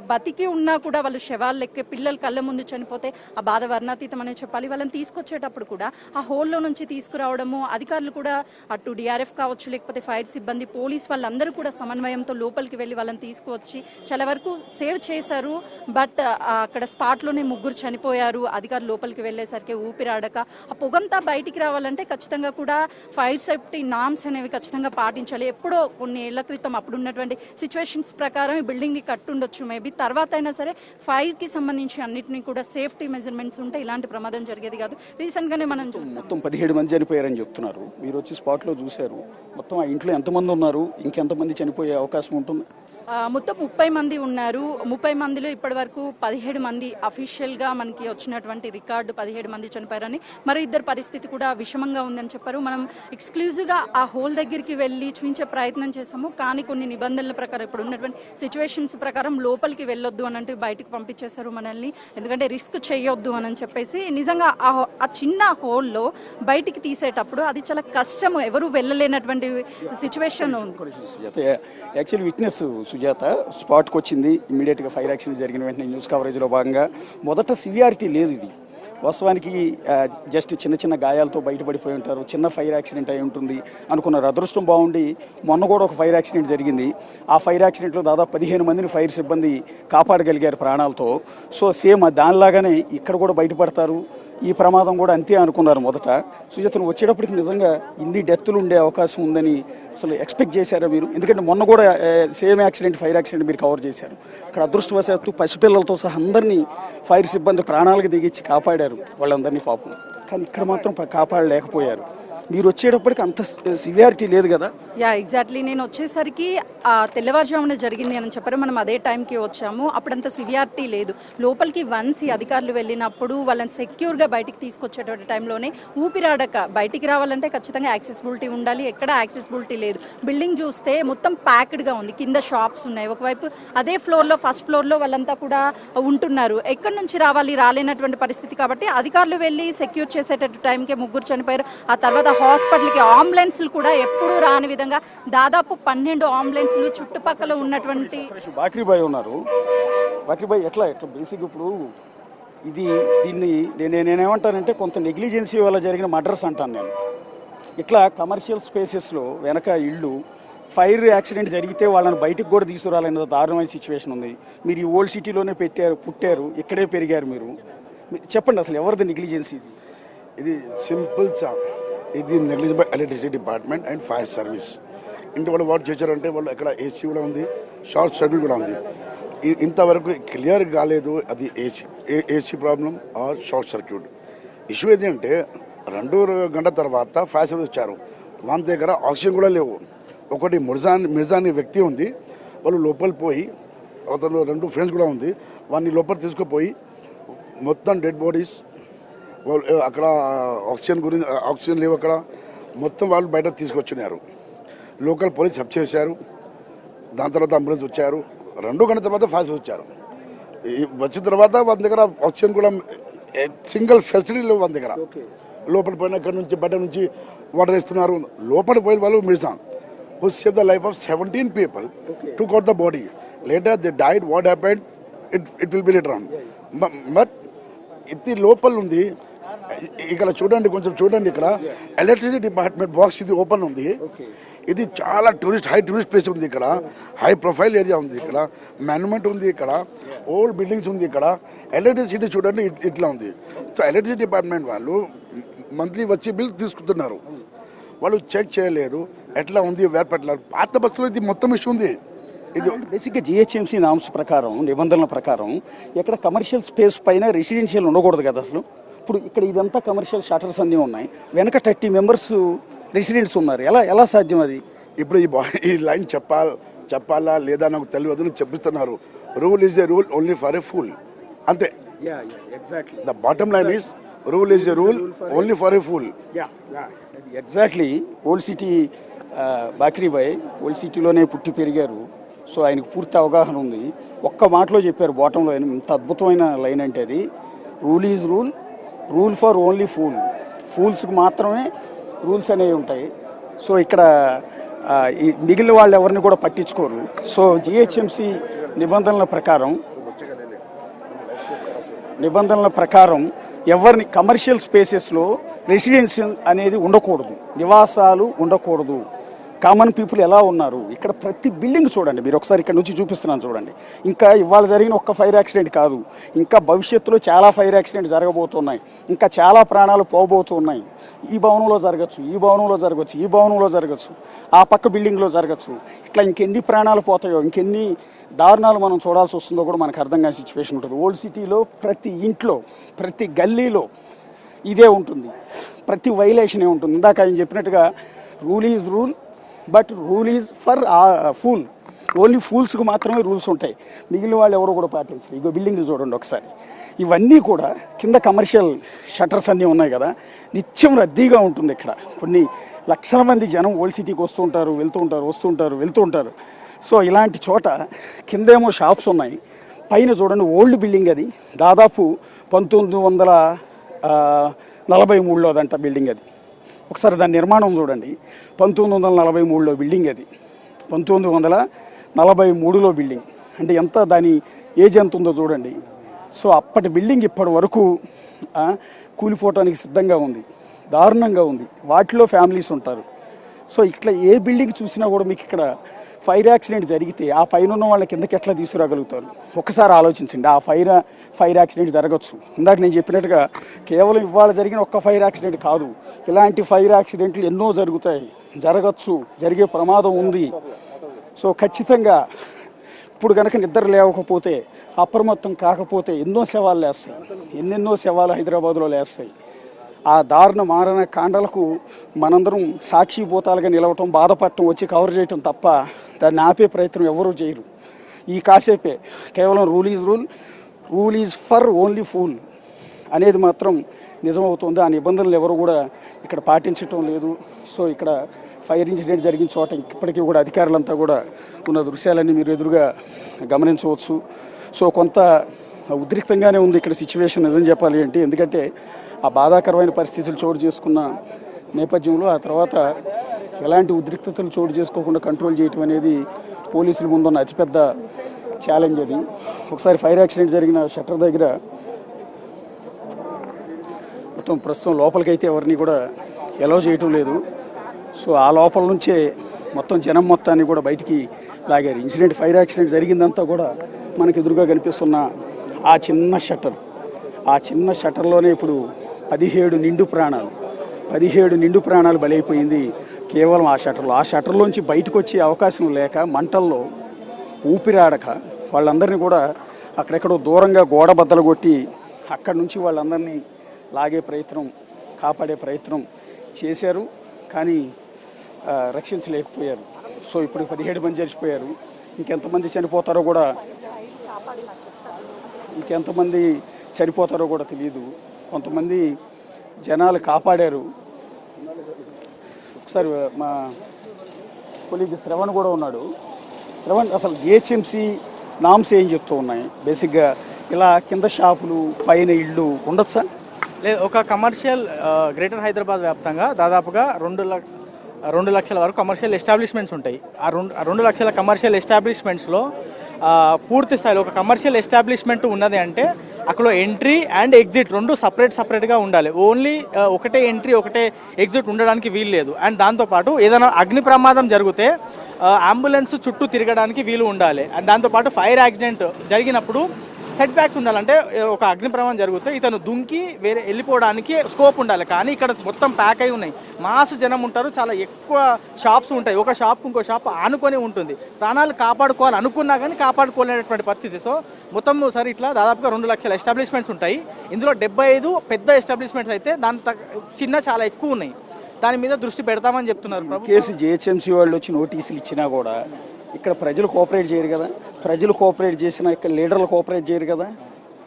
బతికి ఉన్నా కూడా వాళ్ళు శవాలు లెక్కే పిల్లలు కళ్ళ ముందు చనిపోతే ఆ బాధ వర్ణాతీతం అనే చెప్పాలి. వాళ్ళని తీసుకొచ్చేటప్పుడు కూడా ఆ హోల్లో నుంచి తీసుకురావడము, అధికారులు కూడా అటు డిఆర్ఎఫ్ కావచ్చు, లేకపోతే ఫైర్ సిబ్బంది, పోలీస్ వాళ్ళందరూ కూడా సమన్వయంతో లోపలికి వెళ్ళి వాళ్ళని తీసుకువచ్చి చాలా వరకు సేవ్ చేశారు. బట్ అక్కడ స్పాట్లోనే 3 చనిపోయారు. అధికారులు లోపలికి వెళ్ళేసరికి ఊపిరాడక ఆ పొగంతా బయటికి రావాలంటే ఖచ్చితంగా కూడా ఫైర్ సేఫ్టీ నామ్స్ అనేవి ఖచ్చితంగా పాటించాలి. ఎప్పుడో కొన్ని ఏళ్ల క్రితం అప్పుడు ఉన్నటువంటి సిచ్యువేషన్స్ ప్రకారం ఈ బిల్డింగ్ ని కట్టుండొచ్చు, మేబీ తర్వాత అయినా సరే ఫైర్ కి సంబంధించి అన్నిటినీ కూడా సేఫ్టీ మెజర్మెంట్స్ ఉంటే ఇలాంటి ప్రమాదం జరిగేది కాదు. రీసెంట్ గానే మనం మొత్తం 17 మంది చనిపోయారని చెప్తున్నారు. మీరు వచ్చి స్పాట్ లో చూశారు. మొత్తం ఆ ఇంట్లో ఎంతమంది ఉన్నారు, ఇంకెంతమంది చనిపోయే అవకాశం ఉంటుంది? మొత్తం 30 మంది ఉన్నారు. 30 మందిలో ఇప్పటి వరకు 17 మంది అఫీషియల్గా మనకి వచ్చినటువంటి రికార్డు 17 మంది చనిపోయారని, మరి ఇద్దరు పరిస్థితి కూడా విషమంగా ఉందని చెప్పారు. మనం ఎక్స్క్లూజివ్గా ఆ హోల్ దగ్గరికి వెళ్ళి చూపించే ప్రయత్నం చేసాము, కానీ కొన్ని నిబంధనల ప్రకారం ఇప్పుడు ఉన్నటువంటి సిచ్యువేషన్స్ ప్రకారం లోపలికి వెళ్ళొద్దు అని అంటే బయటకు పంపించేశారు మనల్ని, ఎందుకంటే రిస్క్ చేయొద్దు అని చెప్పేసి. నిజంగా ఆ చిన్న హోల్లో బయటికి తీసేటప్పుడు అది చాలా కష్టము, ఎవరు వెళ్ళలేనటువంటి సిచ్యువేషన్ ఉంది. యాక్చువల్లీ విట్నెస్ సుజాత స్పాట్కి వచ్చింది, ఇమ్మీడియట్గా ఫైర్ యాక్సిడెంట్ జరిగిన వెంటనే న్యూస్ కవరేజ్లో భాగంగా మొదట సివియారిటీ లేదు, ఇది వాస్తవానికి జస్ట్ చిన్న చిన్న గాయాలతో బయటపడిపోయి ఉంటారు, చిన్న ఫైర్ యాక్సిడెంట్ అయి ఉంటుంది అనుకున్నారు. అదృష్టం బాగుండి మొన్న కూడా ఒక ఫైర్ యాక్సిడెంట్ జరిగింది. ఆ ఫైర్ యాక్సిడెంట్లో దాదాపు 15 మందిని ఫైర్ సిబ్బంది కాపాడగలిగారు ప్రాణాలతో. సో సేమ్ దానిలాగానే ఇక్కడ కూడా బయటపడతారు, ఈ ప్రమాదం కూడా అంతే అనుకున్నారు మొదట. సుజాతను వచ్చేటప్పటికి నిజంగా ఇన్ని డెత్తులు ఉండే అవకాశం ఉందని అసలు ఎక్స్పెక్ట్ చేశారా మీరు? ఎందుకంటే మొన్న కూడా సేమ్ యాక్సిడెంట్, ఫైర్ యాక్సిడెంట్ మీరు కవర్ చేశారు. అక్కడ అదృష్టవశాత్తు పసిపిల్లలతో సహా అందరినీ ఫైర్ సిబ్బంది ప్రాణాలకు దిగించి కాపాడారు వాళ్ళందరినీ పాపం. కానీ ఇక్కడ మాత్రం కాపాడలేకపోయారు. మీరు వచ్చేటప్పటికి అంత సివియారిటీ లేదు కదా? యా ఎగ్జాక్ట్లీ, నేను వచ్చేసరికి తెల్లవారుజామున జరిగింది అని చెప్పారు, మనం అదే టైంకి వచ్చాము, అప్పుడంత సివియారిటీ లేదు. లోపలికి వన్స్ ఈ అధికారులు వెళ్ళినప్పుడు వాళ్ళని సెక్యూర్గా బయటికి తీసుకొచ్చేటువంటి టైంలోనే ఊపిరాడక బయటికి రావాలంటే ఖచ్చితంగా యాక్సెసిబిలిటీ ఉండాలి, ఎక్కడ యాక్సెసిబిలిటీ లేదు. బిల్డింగ్ చూస్తే మొత్తం ప్యాక్డ్గా ఉంది, కింద షాప్స్ ఉన్నాయి, ఒకవైపు అదే ఫ్లోర్లో ఫస్ట్ ఫ్లోర్లో వాళ్ళంతా కూడా ఉంటున్నారు. ఎక్కడి నుంచి రావాలి, రాలేనటువంటి పరిస్థితి. కాబట్టి అధికారులు వెళ్ళి సెక్యూర్ చేసేటట్టు టైంకే 3 చనిపోయారు. ఆ తర్వాత హాస్పిటల్కి అంబులెన్స్లు కూడా ఎప్పుడూ రాని విధంగా దాదాపు 12 అంబులెన్స్లు చుట్టుపక్కల ఉన్నటువంటి. బాక్రీబాయ్ ఉన్నారు, బాక్రీబాయ్ ఎట్లా బేసిక్ ఇప్పుడు దీన్ని నేనేమంటానంటే కొంత నెగ్లిజెన్సీ వల్ల జరిగిన మర్డర్స్ అంటాను నేను. ఇట్లా కమర్షియల్ స్పేసెస్లో వెనక ఇళ్ళు ఫైర్ యాక్సిడెంట్ జరిగితే వాళ్ళని బయటకు కూడా తీసుకురాలనేది దారుణమైన సిచ్యువేషన్ ఉంది. మీరు ఈ ఓల్డ్ సిటీలోనే పుట్టారు, ఇక్కడే పెరిగారు మీరు. చెప్పండి అసలు ఎవరిది నెగ్లిజెన్సీ? ఇది సింపుల్ ఇది negligence by electricity department and fire service. ఇంటి వాళ్ళు వాట్ చేశారంటే వాళ్ళు ఇక్కడ ఏసీ కూడా ఉంది, షార్ట్ సర్క్యూట్ కూడా ఉంది. ఇంతవరకు క్లియర్ కాలేదు అది AC problem or short circuit. Issue ఏంటంటే 2 గంటల తర్వాత ఫైర్ సర్వీస్ వచ్చారు, వాళ్ళ దగ్గర ఆక్సిజన్ కూడా లేవు. ఒకటి మిర్జాన్ వ్యక్తి ఉంది, వాళ్ళు లోపల పోయి అతను 2 ఫ్రెండ్స్ కూడా ఉంది, వాళ్ళని లోపల తీసుకుపోయి మొత్తం డెడ్ బాడీస్ అక్కడ ఆక్సిజన్ లేవు అక్కడ, మొత్తం వాళ్ళు బయట తీసుకొచ్చినారు. లోకల్ పోలీస్ హెల్ప్ చేశారు, దాని తర్వాత అంబులెన్స్ వచ్చారు. 2 గంటల తర్వాత ఫాస్ట్ వచ్చారు. వచ్చిన తర్వాత వాళ్ళ దగ్గర ఆక్సిజన్ కూడా సింగిల్ ఫెసిలిటీ లేవు వాళ్ళ దగ్గర. లోపల పోయిన ఇక్కడ నుంచి బయట నుంచి వాటర్ ఇస్తున్నారు. లోపల పోయిన వాళ్ళు Mirjan who saved the life of 17 people, took out the body. Later they died. What happened? It will be later on. But ఇది లోపల ఉంది. ఇక్కడ చూడండి, కొంచెం చూడండి, ఇక్కడ ఎలక్ట్రిసిటీ డిపార్ట్మెంట్ బాక్స్ ఇది ఓపెన్ ఉంది. ఇది చాలా హై టూరిస్ట్ ప్లేస్ ఉంది. ఇక్కడ హై ప్రొఫైల్ ఏరియా ఉంది, ఇక్కడ మాన్యుమెంట్ ఉంది, ఇక్కడ ఓల్డ్ బిల్డింగ్స్ ఉంది. ఇక్కడ ఎలక్ట్రిసిటీ చూడండి ఇట్లా ఉంది. సో ఎలక్ట్రిసిటీ డిపార్ట్మెంట్ వాళ్ళు మంత్లీ వచ్చి బిల్ తీసుకుంటున్నారు, వాళ్ళు చెక్ చేయలేరు ఎట్లా ఉంది వేర్పెట్ల పాత బస్సులో. ఇది మొత్తం ఇష్యూ ఉంది. ఇది బేసిక్గా జిహెచ్ఎంసీ నామ్స్ ప్రకారం, నిబంధనల ప్రకారం ఎక్కడ కమర్షియల్ స్పేస్ పైన రెసిడెన్షియల్ ఉండకూడదు కదా అసలు. ఇప్పుడు ఇక్కడ ఇదంతా కమర్షియల్ షటర్స్ అన్నీ ఉన్నాయి, వెనక 30 మెంబర్స్ రెసిడెంట్స్ ఉన్నారు. ఎలా సాధ్యం అది? ఇప్పుడు ఈ లైన్ చెప్పాలా లేదా నాకు తెలియదు, చెప్పిస్తున్నారు. Rule is a rule only for a fool, అంతే. The bottom line is rule is a rule only for a fool. Exactly. Old city బాక్రీబాయ్ ఓల్డ్ సిటీలోనే పుట్టి పెరిగారు, సో ఆయనకు పూర్తి అవగాహన ఉంది. ఒక్క మాటలో చెప్పారు బాటంలో, ఇంత అద్భుతమైన లైన్ అంటే అది. Rule is rule, rule for only fool. ఫూల్స్కి మాత్రమే రూల్స్ అనేవి ఉంటాయి. సో ఇక్కడ ఈ మిగిలిన వాళ్ళు ఎవరిని కూడా పట్టించుకోరు. సో జిహెచ్ఎంసీ నిబంధనల ప్రకారం ఎవరిని కమర్షియల్ స్పేసెస్లో రెసిడెన్షియల్ అనేది ఉండకూడదు, నివాసాలు ఉండకూడదు. కామన్ పీపుల్ ఎలా ఉన్నారు ఇక్కడ ప్రతి బిల్డింగ్ చూడండి, మీరు ఒకసారి ఇక్కడ నుంచి చూపిస్తున్నాను చూడండి. ఇంకా ఇవాళ జరిగిన ఒక్క ఫైర్ యాక్సిడెంట్ కాదు, ఇంకా భవిష్యత్తులో చాలా ఫైర్ యాక్సిడెంట్ జరగబోతున్నాయి, ఇంకా చాలా ప్రాణాలు పోబోతున్నాయి. ఈ భవనంలో జరగచ్చు, ఈ భవనంలో జరగచ్చు, ఈ భవనంలో జరగచ్చు, ఆ పక్క బిల్డింగ్లో జరగచ్చు. ఇట్లా ఇంకెన్ని ప్రాణాలు పోతాయో, ఇంకెన్ని దారుణాలు మనం చూడాల్సి వస్తుందో కూడా మనకు అర్థం కాని సిచ్యువేషన్ ఉంటుంది. ఓల్డ్ సిటీలో ప్రతి ఇంట్లో, ప్రతి గల్లీలో ఇదే ఉంటుంది, ప్రతి వైలేషనే ఉంటుంది. ఇందాక ఆయన చెప్పినట్టుగా rule is rule but rule is for fool. Only ఫూల్స్కి మాత్రమే రూల్స్ ఉంటాయి, మిగిలిన వాళ్ళు ఎవరు కూడా పాటించరు. ఇగో బిల్డింగ్లు చూడండి ఒకసారి, ఇవన్నీ కూడా కింద కమర్షియల్ షట్టర్స్ అన్నీ ఉన్నాయి కదా, నిత్యం రద్దీగా ఉంటుంది ఇక్కడ. కొన్ని లక్షల మంది జనం ఓల్డ్ సిటీకి వస్తుంటారు, వెళ్తూ ఉంటారు. సో ఇలాంటి చోట కిందేమో షాప్స్ ఉన్నాయి, పైన చూడండి ఓల్డ్ బిల్డింగ్, అది దాదాపు 1943లోదంట బిల్డింగ్ అది. ఒకసారి దాని నిర్మాణం చూడండి, 1943లో బిల్డింగ్ అది, 1943లో బిల్డింగ్ అంటే ఎంత, దాని ఏజ్ ఎంత ఉందో చూడండి. సో అప్పటి బిల్డింగ్ ఇప్పటి వరకు కూలిపోవటానికి సిద్ధంగా ఉంది, దారుణంగా ఉంది. వాటిలో ఫ్యామిలీస్ ఉంటారు. సో ఇట్లా ఏ బిల్డింగ్ చూసినా కూడా మీకు ఇక్కడ ఫైర్ యాక్సిడెంట్ జరిగితే ఆ పైన ఉన్న వాళ్ళ కిందకి ఎట్లా తీసుకురాగలుగుతారు ఒకసారి ఆలోచించండి. ఆ ఫైర్ యాక్సిడెంట్ జరగచ్చు. ఇందాక నేను చెప్పినట్టుగా కేవలం ఇవాళ జరిగిన ఒక్క ఫైర్ యాక్సిడెంట్ కాదు, ఇలాంటి ఫైర్ యాక్సిడెంట్లు ఎన్నో జరగచ్చు, జరిగే ప్రమాదం ఉంది. సో ఖచ్చితంగా ఇప్పుడు కనుక నిద్ర లేవకపోతే, అప్రమత్తం కాకపోతే ఎన్నో శవాలు హైదరాబాద్లో లేస్తాయి. ఆ దారుణ మారణ కాండలకు మనందరం సాక్షిభూతాలుగా నిలవటం, బాధపడటం, వచ్చి కవర్ చేయటం తప్ప దాన్ని ఆపే ప్రయత్నం ఎవరూ చేయరు. ఈ కాసేపే కేవలం rule is for only fool అనేది మాత్రం నిజమవుతుంది. ఆ నిబంధనలు ఎవరు కూడా ఇక్కడ పాటించటం లేదు. సో ఇక్కడ ఫైర్ ఇన్సిడెంట్ జరిగిన చోట ఇప్పటికీ కూడా అధికారులంతా కూడా ఉన్న దృశ్యాలన్నీ మీరు ఎదురుగా గమనించవచ్చు. సో కొంత ఉద్రిక్తంగానే ఉంది ఇక్కడ సిచ్యువేషన్, నిజం చెప్పాలి అంటే. ఎందుకంటే ఆ బాధాకరమైన పరిస్థితులు చోటు చేసుకున్న నేపథ్యంలో ఆ తర్వాత ఎలాంటి ఉద్రిక్తతలు చోటు చేసుకోకుండా కంట్రోల్ చేయటం అనేది పోలీసుల ముందున్న అతిపెద్ద ఛాలెంజ్ అది. ఒకసారి ఫైర్ యాక్సిడెంట్ జరిగిన షట్టర్ దగ్గర మొత్తం ప్రస్తుతం లోపలికైతే ఎవరిని కూడా ఎలౌ చేయటం లేదు. సో ఆ లోపల నుంచే మొత్తం జనం మొత్తాన్ని కూడా బయటికి లాగారు. ఫైర్ యాక్సిడెంట్ జరిగిందంతా కూడా మనకు ఎదురుగా కనిపిస్తున్న ఆ చిన్న షట్టర్లోనే ఇప్పుడు 17 నిండు ప్రాణాలు బలైపోయింది కేవలం ఆ షట్టర్లో. ఆ షట్టర్లోంచి బయటకు వచ్చే అవకాశం లేక, మంటల్లో ఊపిరాడక వాళ్ళందరినీ కూడా అక్కడెక్కడో దూరంగా గోడ బద్దలు కొట్టి అక్కడి నుంచి వాళ్ళందరినీ కాపాడే ప్రయత్నం చేశారు, కానీ రక్షించలేకపోయారు. సో ఇప్పుడు 17 మంది చనిపోయారు. ఇంకెంతమంది చనిపోతారో కూడా తెలియదు. కొంతమంది జనాలు కాపాడారు. ఒకసారి మా కొలీగ్ శ్రవణ్ కూడా ఉన్నాడు. శ్రవణ్, అసలు జిహెచ్ఎంసీ నామ్స్ ఏం చెప్తూ ఉన్నాయి? బేసిక్గా ఇలా కింద షాపులు పైన ఇళ్ళు ఉండొచ్చా? లేదు, ఒక కమర్షియల్ గ్రేటర్ హైదరాబాద్ వ్యాప్తంగా దాదాపుగా 2 లక్షల వరకు కమర్షియల్ ఎస్టాబ్లిష్మెంట్స్ ఉంటాయి. ఆ 2 లక్షల కమర్షియల్ ఎస్టాబ్లిష్మెంట్స్లో పూర్తి స్థాయిలో ఒక కమర్షియల్ ఎస్టాబ్లిష్మెంట్ ఉన్నది అంటే అక్కడ ఎంట్రీ అండ్ ఎగ్జిట్ 2 సపరేట్గా ఉండాలి. ఓన్లీ ఒకటే ఎంట్రీ ఒకటే ఎగ్జిట్ ఉండడానికి వీలు లేదు. అండ్ దాంతోపాటు ఏదైనా అగ్ని ప్రమాదం జరిగితే అంబులెన్స్ చుట్టూ తిరగడానికి వీలు ఉండాలి. అండ్ దాంతోపాటు ఫైర్ యాక్సిడెంట్ జరిగినప్పుడు సెట్ బ్యాక్స్ ఉండాలంటే ఒక అగ్ని ప్రమాదం జరిగితే ఇతను దుంకి వేరే వెళ్ళిపోవడానికి స్కోప్ ఉండాలి. కానీ ఇక్కడ మొత్తం ప్యాక్ అయి ఉన్నాయి, మాస్ జనం ఉంటారు, చాలా ఎక్కువ షాప్స్ ఉంటాయి, ఒక షాప్ ఇంకో షాప్ ఆనుకొని ఉంటుంది. ప్రాణాలు కాపాడుకోవాలి అనుకున్నా కానీ కాపాడుకోలేనటువంటి పరిస్థితి. సో మొత్తం సరే ఇట్లా దాదాపుగా 2 లక్షల ఎస్టాబ్లిష్మెంట్స్ ఉంటాయి. ఇందులో 75 పెద్ద ఎస్టాబ్లిష్మెంట్స్ అయితే దాని చిన్న చాలా ఎక్కువ ఉన్నాయి. దాని మీద దృష్టి పెడతామని చెప్తున్నారు. కేసు జిహెచ్ఎంసీ వాళ్ళు వచ్చి నోటీసులు ఇచ్చినా కూడా ఇక్కడ ప్రజలు కోఆపరేట్ చేయరు కదా. ప్రజలు కోఆపరేట్ చేసినా ఇక్కడ లీడర్లు కోఆపరేట్ చేయరు కదా.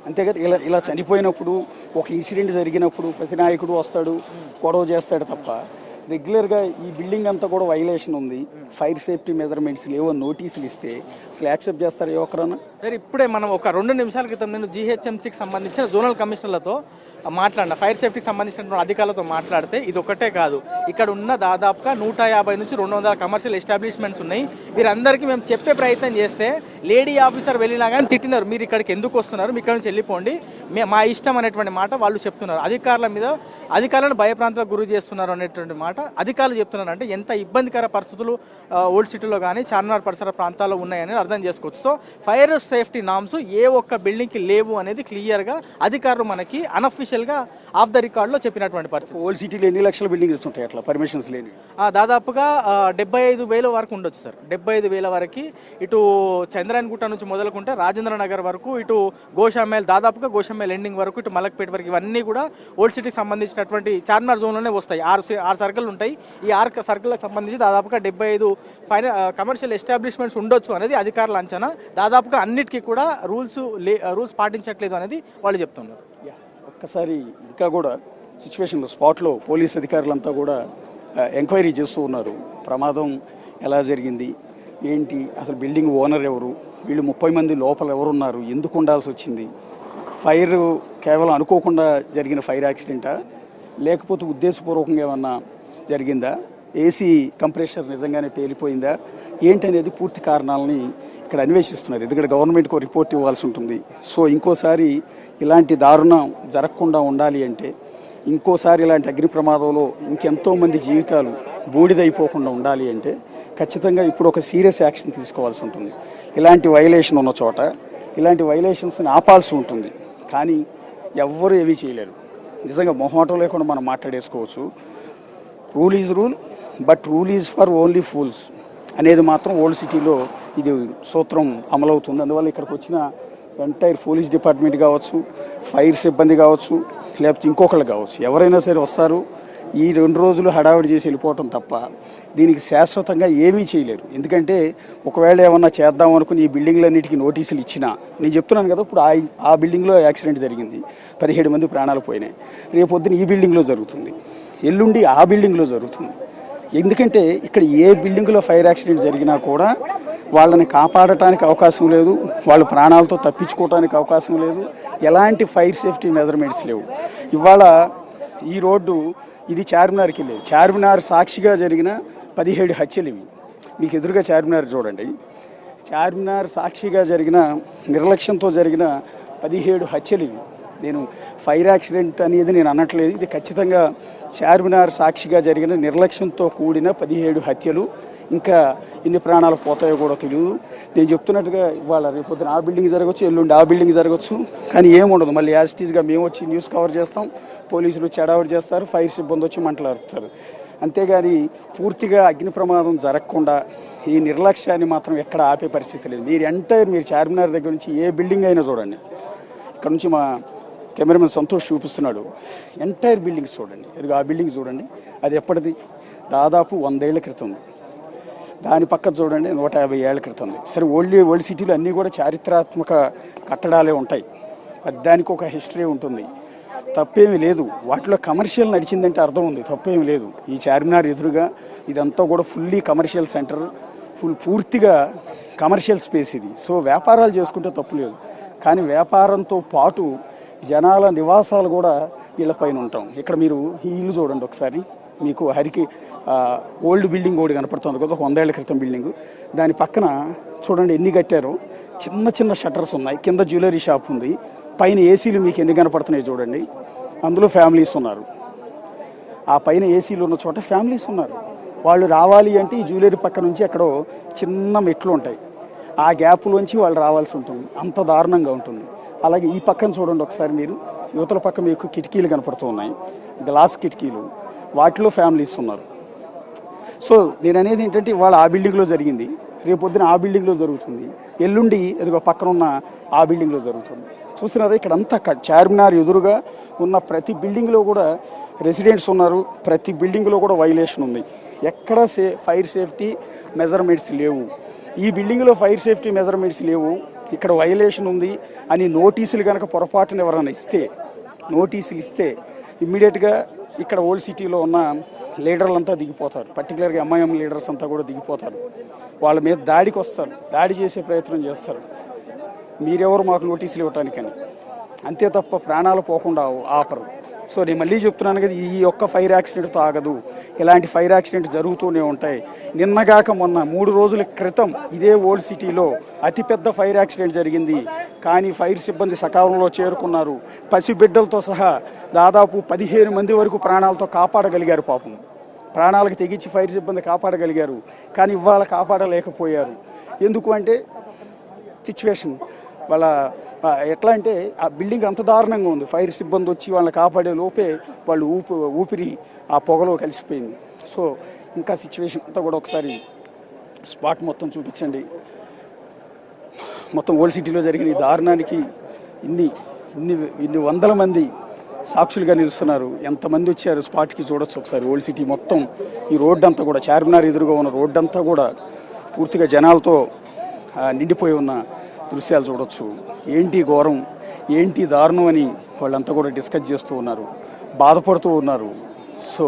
అంతేకాదు ఇలా చనిపోయినప్పుడు, ఒక ఇన్సిడెంట్ జరిగినప్పుడు ప్రతి నాయకుడు వస్తాడు, గొడవ చేస్తాడు తప్ప రెగ్యులర్గా ఈ బిల్డింగ్ అంతా కూడా వైలేషన్ ఉంది, ఫైర్ సేఫ్టీ మెజర్మెంట్స్ లేవో నోటీసులు ఇస్తే అసలు యాక్సెప్ట్ చేస్తారు ఏ ఒక్కరన్నా? సరే, ఇప్పుడే మనం ఒక 2 నిమిషాల క్రితం నేను జిహెచ్ఎంసీకి సంబంధించిన జోనల్ కమిషనర్లతో మాట్లాడిన, ఫైర్ సేఫ్టీకి సంబంధించిన అధికారులతో మాట్లాడితే ఇది ఒకటే కాదు, ఇక్కడ ఉన్న దాదాపుగా 150 నుంచి 200 కమర్షియల్ ఎస్టాబ్లిష్మెంట్స్ ఉన్నాయి. వీరందరికీ మేము చెప్పే ప్రయత్నం చేస్తే లేడీ ఆఫీసర్ వెళ్ళినా కానీ తిట్టినారు, మీరు ఇక్కడికి ఎందుకు వస్తున్నారు, మీ ఇక్కడ నుంచి వెళ్ళిపోండి, మా ఇష్టం అనేటువంటి మాట వాళ్ళు చెప్తున్నారు. అధికారులను భయప్రాంతాలకు గురి చేస్తున్నారు అనేటువంటి మాట అధికారులు చెప్తున్నారు. అంటే ఎంత ఇబ్బందికర పరిస్థితులు ఓల్డ్ సిటీలో కానీ చార్మినార్ పరిసర ప్రాంతాల్లో ఉన్నాయని అర్థం చేసుకోవచ్చు. సో ఫైర్ సేఫ్టీ నామ్స్ ఏ ఒక్క బిల్డింగ్కి లేవు అనేది క్లియర్గా అధికారులు మనకి అన్అఫిషియల్గా ఆఫ్ ద రికార్డ్లో చెప్పినటువంటి పరిస్థితి. ఓల్డ్ సిటీలో ఎన్ని లక్షల బిల్డింగ్స్ ఉంటాయి అట్లా పర్మిషన్స్ లేని? దాదాపుగా 75,000 వరకు ఉండొచ్చు సార్. 75,000 వరకు ఇటు చంద్రాయన్ గుట్ట నుంచి మొదలుకుంటే రాజేంద్ర నగర్ వరకు, ఇటు గోషామేల్ దాదాపుగా గోషామేల్ ఎండింగ్ వరకు, ఇటు మలక్పేట వరకు ఇవన్నీ కూడా ఓల్డ్ సిటీకి సంబంధించినటువంటి చార్మినార్ జోన్లోనే వస్తాయి. ఆరు సర్కిల్ ఉంటాయి. ఈ 6 సర్కిల్కి సంబంధించి దాదాపుగా 75 కమర్షియల్ ఎస్టాబ్లిష్మెంట్స్ ఉండొచ్చు అనేది అధికారుల అంచనా. దాదాపుగా అన్నిటికీ కూడా రూల్స్ పాటించట్లేదు అనేది వాళ్ళు చెప్తున్నారు. ఒక్కసారి ఇంకా కూడా సిచ్యువేషన్లో స్పాట్లో పోలీస్ అధికారులంతా కూడా ఎంక్వైరీ చేస్తూ ఉన్నారు. ప్రమాదం ఎలా జరిగింది, ఏంటి, అసలు బిల్డింగ్ ఓనర్ ఎవరు, వీళ్ళు 30 మంది లోపల ఎవరున్నారు, ఎందుకు ఉండాల్సి వచ్చింది, ఫైర్ కేవలం అనుకోకుండా జరిగిన ఫైర్ యాక్సిడెంటా లేకపోతే ఉద్దేశపూర్వకంగా ఏమన్నా జరిగిందా, ఏసీ కంప్రెషర్ నిజంగానే పేలిపోయిందా ఏంటనేది పూర్తి కారణాలని ఇక్కడ అన్వేషిస్తున్నారు. ఎందుకంటే గవర్నమెంట్కి రిపోర్ట్ ఇవ్వాల్సి ఉంటుంది. సో ఇంకోసారి ఇలాంటి దారుణం జరగకుండా ఉండాలి అంటే, ఇంకోసారి ఇలాంటి అగ్ని ప్రమాదంలో ఇంకెంతోమంది జీవితాలు బూడిదైపోకుండా ఉండాలి అంటే ఖచ్చితంగా ఇప్పుడు ఒక సీరియస్ యాక్షన్ తీసుకోవాల్సి ఉంటుంది. ఇలాంటి వైలేషన్ ఉన్న చోట ఇలాంటి వైలేషన్స్ని ఆపాల్సి ఉంటుంది. కానీ ఎవ్వరూ ఏమీ చేయలేరు. నిజంగా మొహమాటం లేకుండా మనం మాట్లాడేసుకోవచ్చు. Rule is rule, but rule is for only fools అనేది మాత్రం ఓల్డ్ సిటీలో ఇది సూత్రం అమలవుతుంది. అందువల్ల ఇక్కడికి వచ్చిన ఎంటైర్ పోలీస్ డిపార్ట్మెంట్ కావచ్చు, ఫైర్ సిబ్బంది కావచ్చు, లేకపోతే ఇంకొకళ్ళు కావచ్చు, ఎవరైనా సరే వస్తారు. ఈ 2 రోజులు హడావిడి చేసి వెళ్ళిపోవటం తప్ప దీనికి శాశ్వతంగా ఏమీ చేయలేరు. ఎందుకంటే ఒకవేళ ఏమన్నా చేద్దాం అనుకుని ఈ బిల్డింగ్లన్నిటికీ నోటీసులు ఇచ్చినా, నేను చెప్తున్నాను కదా, ఇప్పుడు ఆ బిల్డింగ్లో యాక్సిడెంట్ జరిగింది, 17 మంది ప్రాణాలు పోయినాయి. రేపొద్దున ఈ బిల్డింగ్లో జరుగుతుంది, ఎల్లుండి ఆ బిల్డింగ్లో జరుగుతుంది. ఎందుకంటే ఇక్కడ ఏ బిల్డింగ్లో ఫైర్ యాక్సిడెంట్ జరిగినా కూడా వాళ్ళని కాపాడటానికి అవకాశం లేదు, వాళ్ళ ప్రాణాలతో తప్పించుకోవడానికి అవకాశం లేదు, ఎలాంటి ఫైర్ సేఫ్టీ మెజర్మెంట్స్ లేవు. ఇవాళ ఈ రోడ్డు ఇది చార్మినార్కి లేదు, చార్మినార్ సాక్షిగా జరిగిన 17 హత్యలు ఇవి. మీకు ఎదురుగా చార్మినార్ చూడండి. చార్మినార్ సాక్షిగా జరిగిన నిర్లక్ష్యంతో జరిగిన 17 హత్యలు ఇవి. నేను ఫైర్ యాక్సిడెంట్ అనేది నేను అనట్లేదు, ఇది ఖచ్చితంగా చార్మినార్ సాక్షిగా జరిగిన నిర్లక్ష్యంతో కూడిన 17 హత్యలు. ఇంకా ఎన్ని ప్రాణాలు పోతాయో కూడా తెలియదు. నేను చెప్తున్నట్టుగా ఇవాళ రేపొద్దున ఆ బిల్డింగ్ జరగవచ్చు, ఎల్లుండి ఆ బిల్డింగ్ జరగవచ్చు, కానీ ఏముండదు. మళ్ళీ యాజిటీస్గా మేము వచ్చి న్యూస్ కవర్ చేస్తాం, పోలీసులు వచ్చి అడావిడి చేస్తారు, ఫైర్ సిబ్బంది వచ్చి మంటలు అరుపుతారు. అంతేగాని పూర్తిగా అగ్ని ప్రమాదం జరగకుండా ఈ నిర్లక్ష్యాన్ని మాత్రం ఎక్కడ ఆపే పరిస్థితి లేదు. మీరు చార్మినార్ దగ్గర నుంచి ఏ బిల్డింగ్ అయినా చూడండి, ఇక్కడ నుంచి మా కెమెరామెన్ సంతోష్ చూపిస్తున్నాడు, ఎంటైర్ బిల్డింగ్స్ చూడండి. ఎదుగు ఆ బిల్డింగ్ చూడండి, అది ఎప్పటిది, దాదాపు 100 ఏళ్ల క్రితం. దాని పక్క చూడండి 150 ఏళ్ల క్రితం. సరే, ఓల్డ్ సిటీలో అన్నీ కూడా చారిత్రాత్మక కట్టడాలే ఉంటాయి, దానికి ఒక హిస్టరీ ఉంటుంది, తప్పేమీ లేదు. వాటిలో కమర్షియల్ నడిచిందంటే అర్థం ఉంది, తప్పేమీ లేదు. ఈ చార్మినార్ ఎదురుగా ఇదంతా కూడా ఫుల్లీ కమర్షియల్ సెంటర్, పూర్తిగా కమర్షియల్ స్పేస్ ఇది. సో వ్యాపారాలు చేసుకుంటే తప్పు లేదు, కానీ వ్యాపారంతో పాటు జనాల నివాసాలు కూడా వీళ్ళపైన ఉంటాం. ఇక్కడ మీరు ఈ ఇల్లు చూడండి ఒకసారి, మీకు ఓల్డ్ బిల్డింగ్ ఒకటి కనపడుతుంది కదా, 100 ఏళ్ల క్రితం బిల్డింగ్. దాని పక్కన చూడండి ఎన్ని కట్టారో, చిన్న చిన్న షట్టర్స్ ఉన్నాయి, కింద జ్యువెలరీ షాప్ ఉంది, పైన ఏసీలు మీకు ఎన్ని కనపడుతున్నాయి చూడండి. అందులో ఫ్యామిలీస్ ఉన్నారు. ఆ పైన ఏసీలు ఉన్న చోట ఫ్యామిలీస్ ఉన్నారు. వాళ్ళు రావాలి అంటే ఈ జ్యువెలరీ పక్క నుంచి ఎక్కడో చిన్న మెట్లు ఉంటాయి, ఆ గ్యాప్లోంచి వాళ్ళు రావాల్సి ఉంటుంది. అంత దారుణంగా ఉంటుంది. అలాగే ఈ పక్కన చూడండి ఒకసారి మీరు, యువతల పక్క మీకు కిటికీలు కనపడుతూ ఉన్నాయి, గ్లాస్ కిటికీలు, వాటిలో ఫ్యామిలీస్ ఉన్నారు. సో నేను అనేది ఏంటంటే ఇవాళ ఆ బిల్డింగ్లో జరిగింది, రేపొద్దున ఆ బిల్డింగ్లో జరుగుతుంది, ఎల్లుండి ఎదుగు పక్కన ఉన్న ఆ బిల్డింగ్లో జరుగుతుంది. చూస్తున్నారా, ఇక్కడ అంతా చార్మినార్ ఎదురుగా ఉన్న ప్రతి బిల్డింగ్లో కూడా రెసిడెంట్స్ ఉన్నారు, ప్రతి బిల్డింగ్లో కూడా వైలేషన్ ఉంది. ఎక్కడ ఫైర్ సేఫ్టీ మెజర్మెంట్స్ లేవు. ఈ బిల్డింగ్లో ఫైర్ సేఫ్టీ మెజర్మెంట్స్ లేవు, ఇక్కడ వైలేషన్ ఉంది అని నోటీసులు కనుక పొరపాటున ఎవరైనా నోటీసులు ఇస్తే ఇమ్మీడియట్గా ఇక్కడ ఓల్డ్ సిటీలో ఉన్న లీడర్లంతా దిగిపోతారు. పర్టికులర్గా ఎంఐఎం లీడర్స్ అంతా కూడా దిగిపోతారు. వాళ్ళ మీద దాడికి వస్తారు, దాడి చేసే ప్రయత్నం చేస్తారు. మీరెవరు మాకు నోటీసులు ఇవ్వటానికని, అంతే తప్ప ప్రాణాలు పోకుండా ఆపరు. సో నేను మళ్ళీ చెప్తున్నాను కదా, ఈ ఒక్క ఫైర్ యాక్సిడెంట్తో ఆగదు, ఇలాంటి ఫైర్ యాక్సిడెంట్ జరుగుతూనే ఉంటాయి. నిన్నగాక మొన్న 3 రోజుల క్రితం ఇదే ఓల్డ్ సిటీలో అతిపెద్ద ఫైర్ యాక్సిడెంట్ జరిగింది, కానీ ఫైర్ సిబ్బంది సకాలంలో చేరుకున్నారు. పసిబిడ్డలతో సహా దాదాపు 15 మంది వరకు ప్రాణాలతో కాపాడగలిగారు. పాపం ప్రాణాలకు తెగించి ఫైర్ సిబ్బంది కాపాడగలిగారు, కానీ ఇవాళ కాపాడలేకపోయారు. ఎందుకు అంటే సిచ్యువేషన్ వాళ్ళ ఎట్లా అంటే ఆ బిల్డింగ్ అంత దారుణంగా ఉంది. ఫైర్ సిబ్బంది వచ్చి వాళ్ళని కాపాడే లోపే వాళ్ళు ఊపిరి ఆ పొగలో కలిసిపోయింది. సో ఇంకా సిచ్యువేషన్ అంతా కూడా ఒకసారి స్పాట్ మొత్తం చూపించండి. మొత్తం ఓల్డ్ సిటీలో జరిగిన ఈ దారుణానికి ఇన్ని వందల మంది సాక్షులుగా నిలుస్తున్నారు. ఎంతమంది వచ్చారు స్పాట్కి చూడొచ్చు ఒకసారి. ఓల్డ్ సిటీ మొత్తం ఈ రోడ్డు అంతా కూడా, చార్మినార్ ఎదురుగా ఉన్న రోడ్డు అంతా కూడా పూర్తిగా జనాలతో నిండిపోయి ఉన్న దృశ్యాలు చూడొచ్చు. ఏంటి ఘోరం, ఏంటి దారుణం అని వాళ్ళంతా కూడా డిస్కస్ చేస్తూ ఉన్నారు, బాధపడుతూ ఉన్నారు. సో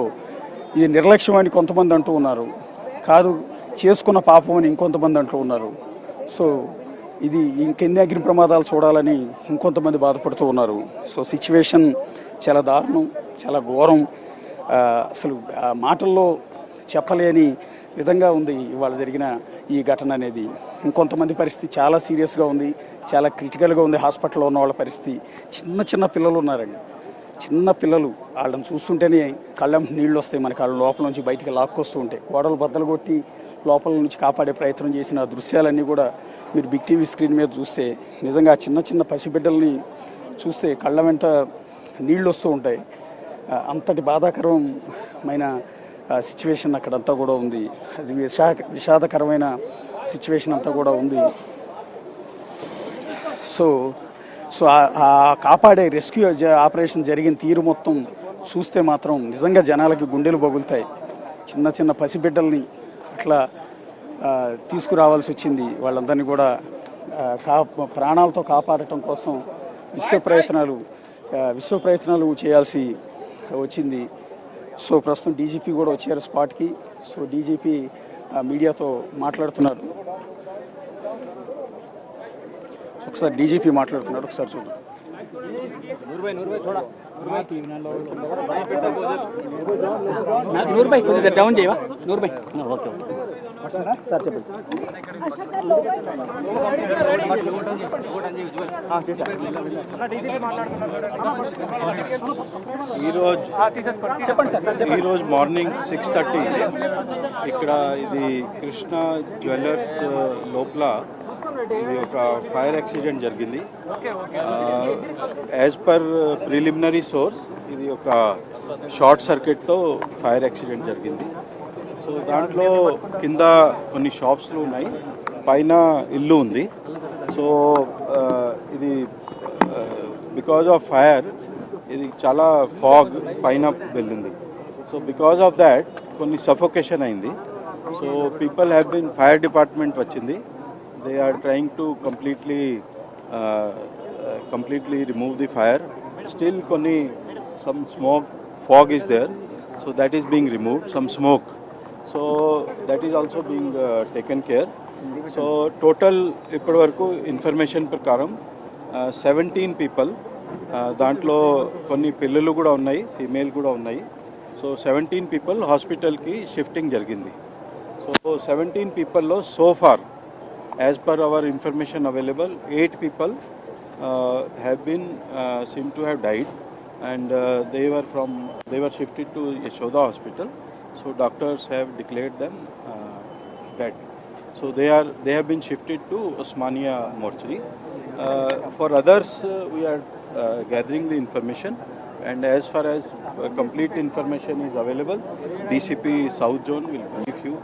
ఇది నిర్లక్ష్యం అని కొంతమంది అంటూ ఉన్నారు, కాదు చేసుకున్న పాపం అని ఇంకొంతమంది అంటూ ఉన్నారు. సో ఇది ఇంకెన్ని అగ్ని ప్రమాదాలు చూడాలని ఇంకొంతమంది బాధపడుతూ ఉన్నారు. సో సిచ్యువేషన్ చాలా దారుణం, చాలా ఘోరం. అసలు మాటల్లో చెప్పలేని విధంగా ఉంది ఇవాళ జరిగిన ఈ ఘటన అనేది. ఇంకొంతమంది పరిస్థితి చాలా సీరియస్గా ఉంది, చాలా క్రిటికల్గా ఉంది. హాస్పిటల్లో ఉన్న వాళ్ళ పరిస్థితి, చిన్న పిల్లలు ఉన్నారండి. చిన్న పిల్లలు, వాళ్ళని చూస్తుంటేనే కళ్ళం నీళ్ళు వస్తాయి మనకి. వాళ్ళ లోపల నుంచి బయటికి లాక్కొస్తూ ఉంటాయి. గోడలు బద్దలు కొట్టి లోపల నుంచి కాపాడే ప్రయత్నం చేసిన దృశ్యాలన్నీ కూడా మీరు బిగ్ టీవీ స్క్రీన్ మీద చూస్తే నిజంగా చిన్న పసిబిడ్డల్ని చూస్తే కళ్ళ వెంట నీళ్ళు వస్తూ ఉంటాయి. అంతటి బాధాకరమైన సిచ్యువేషన్ అక్కడంతా కూడా ఉంది. అది విషాదకరమైన సిచ్యువేషన్ అంతా కూడా ఉంది. సో ఆ కాపాడే రెస్క్యూ ఆపరేషన్ జరిగిన తీరు మొత్తం చూస్తే మాత్రం నిజంగా జనాలకి గుండెలు బగులుతాయి. చిన్న పసిబిడ్డల్ని అట్లా తీసుకురావాల్సి వచ్చింది. వాళ్ళందరినీ కూడా ప్రాణాలతో కాపాడటం కోసం విశ్వ ప్రయత్నాలు చేయాల్సి వచ్చింది. సో ప్రస్తుతం డీజీపీ కూడా వచ్చారు స్పాట్కి. సో డీజీపీ మీడియాతో మాట్లాడుతున్నారు. ఒకసారి డీజీపీ మాట్లాడుతున్నారు, ఒకసారి చూడండి. డౌన్ చేయవా నూరు ఓకే సార్ చెప్పండి. ఈరోజు మార్నింగ్ 6:30 ఇక్కడ ఇది కృష్ణ జ్యువెలర్స్ లోపల ఇది ఒక ఫైర్ యాక్సిడెంట్ జరిగింది. యాజ్ పర్ ప్రిలిమినరీ సోర్స్ ఇది ఒక షార్ట్ సర్క్యూట్తో ఫైర్ యాక్సిడెంట్ జరిగింది. సో దాంట్లో కింద కొన్ని షాప్స్లు ఉన్నాయి, పైన ఇల్లు ఉంది. సో ఇది బికాజ్ ఆఫ్ ఫైర్ ఇది చాలా ఫాగ్ పైన వెళ్ళింది. సో బికాజ్ ఆఫ్ దాట్ కొన్ని సఫోకేషన్ అయింది. So people have been, fire department వచ్చింది. They are trying to completely remove the fire. Still some smoke, fog is there. So that is being removed, some smoke. So that is also being taken care. So total ఇప్పటి వరకు information ప్రకారం 17 people, దాంట్లో కొన్ని పిల్లలు కూడా ఉన్నాయి, female కూడా ఉన్నాయి. సో 17 people హాస్పిటల్కి షిఫ్టింగ్ జరిగింది. సో 17 peopleలో so far as per our information available 8 people have been seem to have died, and they were shifted to Yashoda Hospital. So doctors have declared them dead. So they have been shifted to Osmania mortuary. For others we are gathering the information, and as far as complete information is available, DCP South Zone will brief you,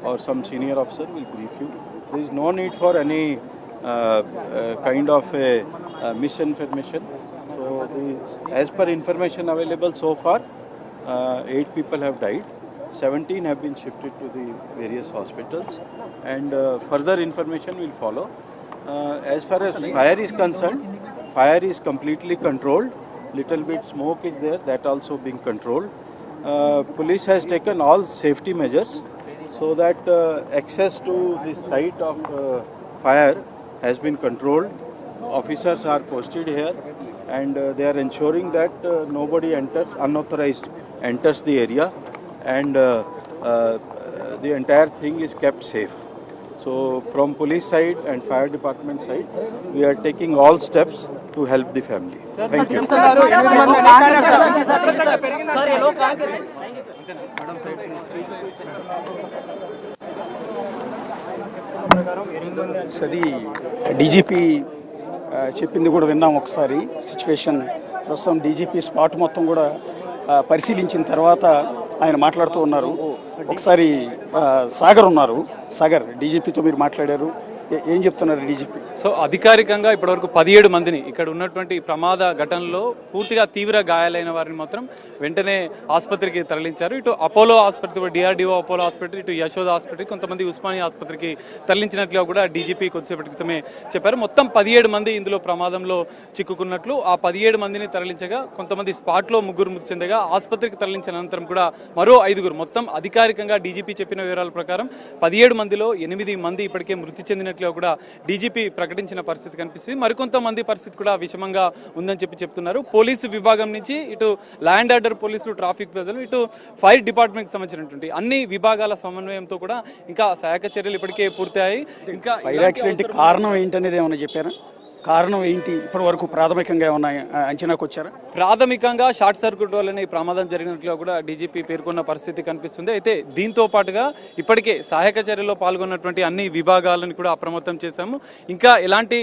or some senior officer will brief you. There is no need for any kind of misinformation. So as per information available so far, 8 people have died, 17 have been shifted to the various hospitals, and further information will follow. As far as fire is concerned, fire is completely controlled. Little bit smoke is there, that also being controlled. Police has taken all safety measures so that access to the site of fire has been controlled. Officers are posted here, and they are ensuring that nobody unauthorized enters the area, and the entire thing is kept safe. So from police side and fire department side, we are taking all steps to help the family. Thank you. అది DGP చెప్పింది కూడా విన్నాం ఒకసారి. Situation ప్రస్తుతం DGP spot మొత్తం కూడా పరిశీలించిన తర్వాత ఆయన మాట్లాడుతూ ఉన్నారు. ఒకసారి సాగర్ ఉన్నారు. సాగర్, డీజీపీతో మీరు మాట్లాడారు, ఏం చెప్తున్నారు డీజీపీ? సో అధికారికంగా ఇప్పటివరకు 17 మందిని ఇక్కడ ఉన్నటువంటి ప్రమాద ఘటనలో పూర్తిగా తీవ్ర గాయాలైన వారిని మాత్రం వెంటనే ఆసుపత్రికి తరలించారు. ఇటు అపోలో ఆసుపత్రి, డిఆర్డీఓ అపోలో ఆసుపత్రి, ఇటు యశోద ఆసుపత్రి, కొంతమంది ఉస్మానియా ఆసుపత్రికి తరలించినట్లుగా కూడా డీజీపీ కొద్దిసేపటి క్రితమే చెప్పారు. మొత్తం 17 మంది ఇందులో ప్రమాదంలో చిక్కుకున్నట్లు, ఆ 17 మందిని తరలించగా కొంతమంది స్పాట్లో 3 మృతి చెందగా ఆసుపత్రికి తరలించిన అనంతరం కూడా మరో 5, మొత్తం అధికారికంగా డీజీపీ చెప్పిన వివరాల ప్రకారం 17 మందిలో 8 మంది ఇప్పటికే మృతి చెందినట్లు కూడా డీజీపీ ప్రకటించిన పరిస్థితి కనిపిస్తుంది. మరికొంతమంది పరిస్థితి కూడా విషమంగా ఉందని చెప్తున్నారు. పోలీసు విభాగం నుంచి ఇటు ల్యాండ్ ఆర్డర్ పోలీసులు, ట్రాఫిక్ ప్రజలు, ఇటు ఫైర్ డిపార్ట్మెంట్ సంబంధించినటువంటి అన్ని విభాగాల సమన్వయంతో కూడా ఇంకా సహాయక చర్యలు ఇప్పటికే పూర్తయ్యాయి. ఇంకా ఫైర్ యాక్సిడెంట్ కారణం ఏంటనేది ఏమైనా చెప్పారా? కారణం ఏంటి ఇప్పటి వరకు ప్రాథమికంగా ఏమన్నా అంచనాకు వచ్చారా? ప్రాథమికంగా షార్ట్ సర్క్యూట్ వల్లనే ఈ ప్రమాదం జరిగినట్లుగా కూడా డీజీపీ పేర్కొన్న పరిస్థితి కనిపిస్తుంది. అయితే దీంతో పాటుగా ఇప్పటికే సహాయక చర్యల్లో పాల్గొన్నటువంటి అన్ని విభాగాలను కూడా అప్రమత్తం చేశాము. ఇంకా ఎలాంటి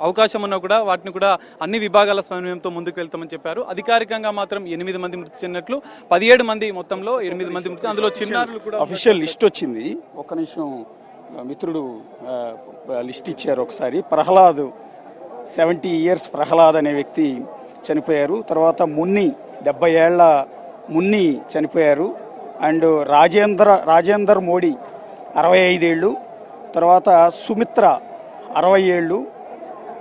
అవకాశం ఉన్నా కూడా వాటిని కూడా అన్ని విభాగాల సమన్వయంతో ముందుకు వెళ్తామని చెప్పారు. అధికారికంగా మాత్రం 8 మంది మృతి చెందినట్లు, 17 మంది మొత్తంలో 8 మంది మృతి, అందులో చిన్నారులు కూడా. అఫీషియల్ లిస్ట్ వచ్చింది, ఒక్క నిమిషం మిత్రుడు లిస్ట్ ఇచ్చారు ఒకసారి. ప్రహ్లాద్, 70 years ప్రహ్లాద్ అనే వ్యక్తి చనిపోయారు. తర్వాత మున్ని, 70 ఏళ్ల మున్ని చనిపోయారు. అండ్ రాజేందర్ మోడీ 65 ఏళ్ళు. తర్వాత సుమిత్ర 60 ఏళ్ళు.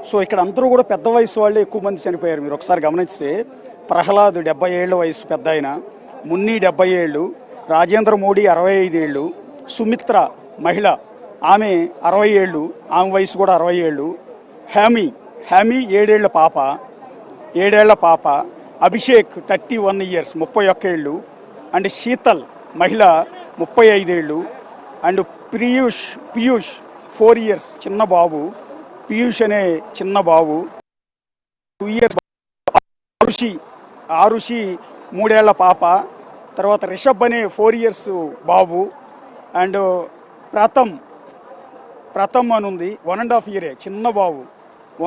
సో ఇక్కడ అందరూ కూడా పెద్ద వయసు వాళ్ళే ఎక్కువ మంది చనిపోయారు. మీరు ఒకసారి గమనిస్తే ప్రహ్లాద్ 70 ఏళ్ళ వయసు పెద్ద ఆయన, మున్ని 70 ఏళ్ళు, రాజేంద్ర మోడీ 65 ఏళ్ళు, సుమిత్ర మహిళ ఆమె 60 ఏళ్ళు, ఆమె వయసు కూడా 60 ఏళ్ళు, హ్యామీ 7 ఏళ్ల పాప, అభిషేక్ 31 years 31 ఏళ్ళు, అండ్ శీతల్ మహిళ 35 ఏళ్ళు, అండ్ పీయూష్ 4 years చిన్న బాబు, పీయూష్ అనే చిన్న బాబు 2 years, ఆరుషి 3 ఏళ్ల పాప, తర్వాత రిషబ్ అనే 4 years బాబు, అండ్ ప్రథమ్ అని ఉంది 1.5 year చిన్న బాబు,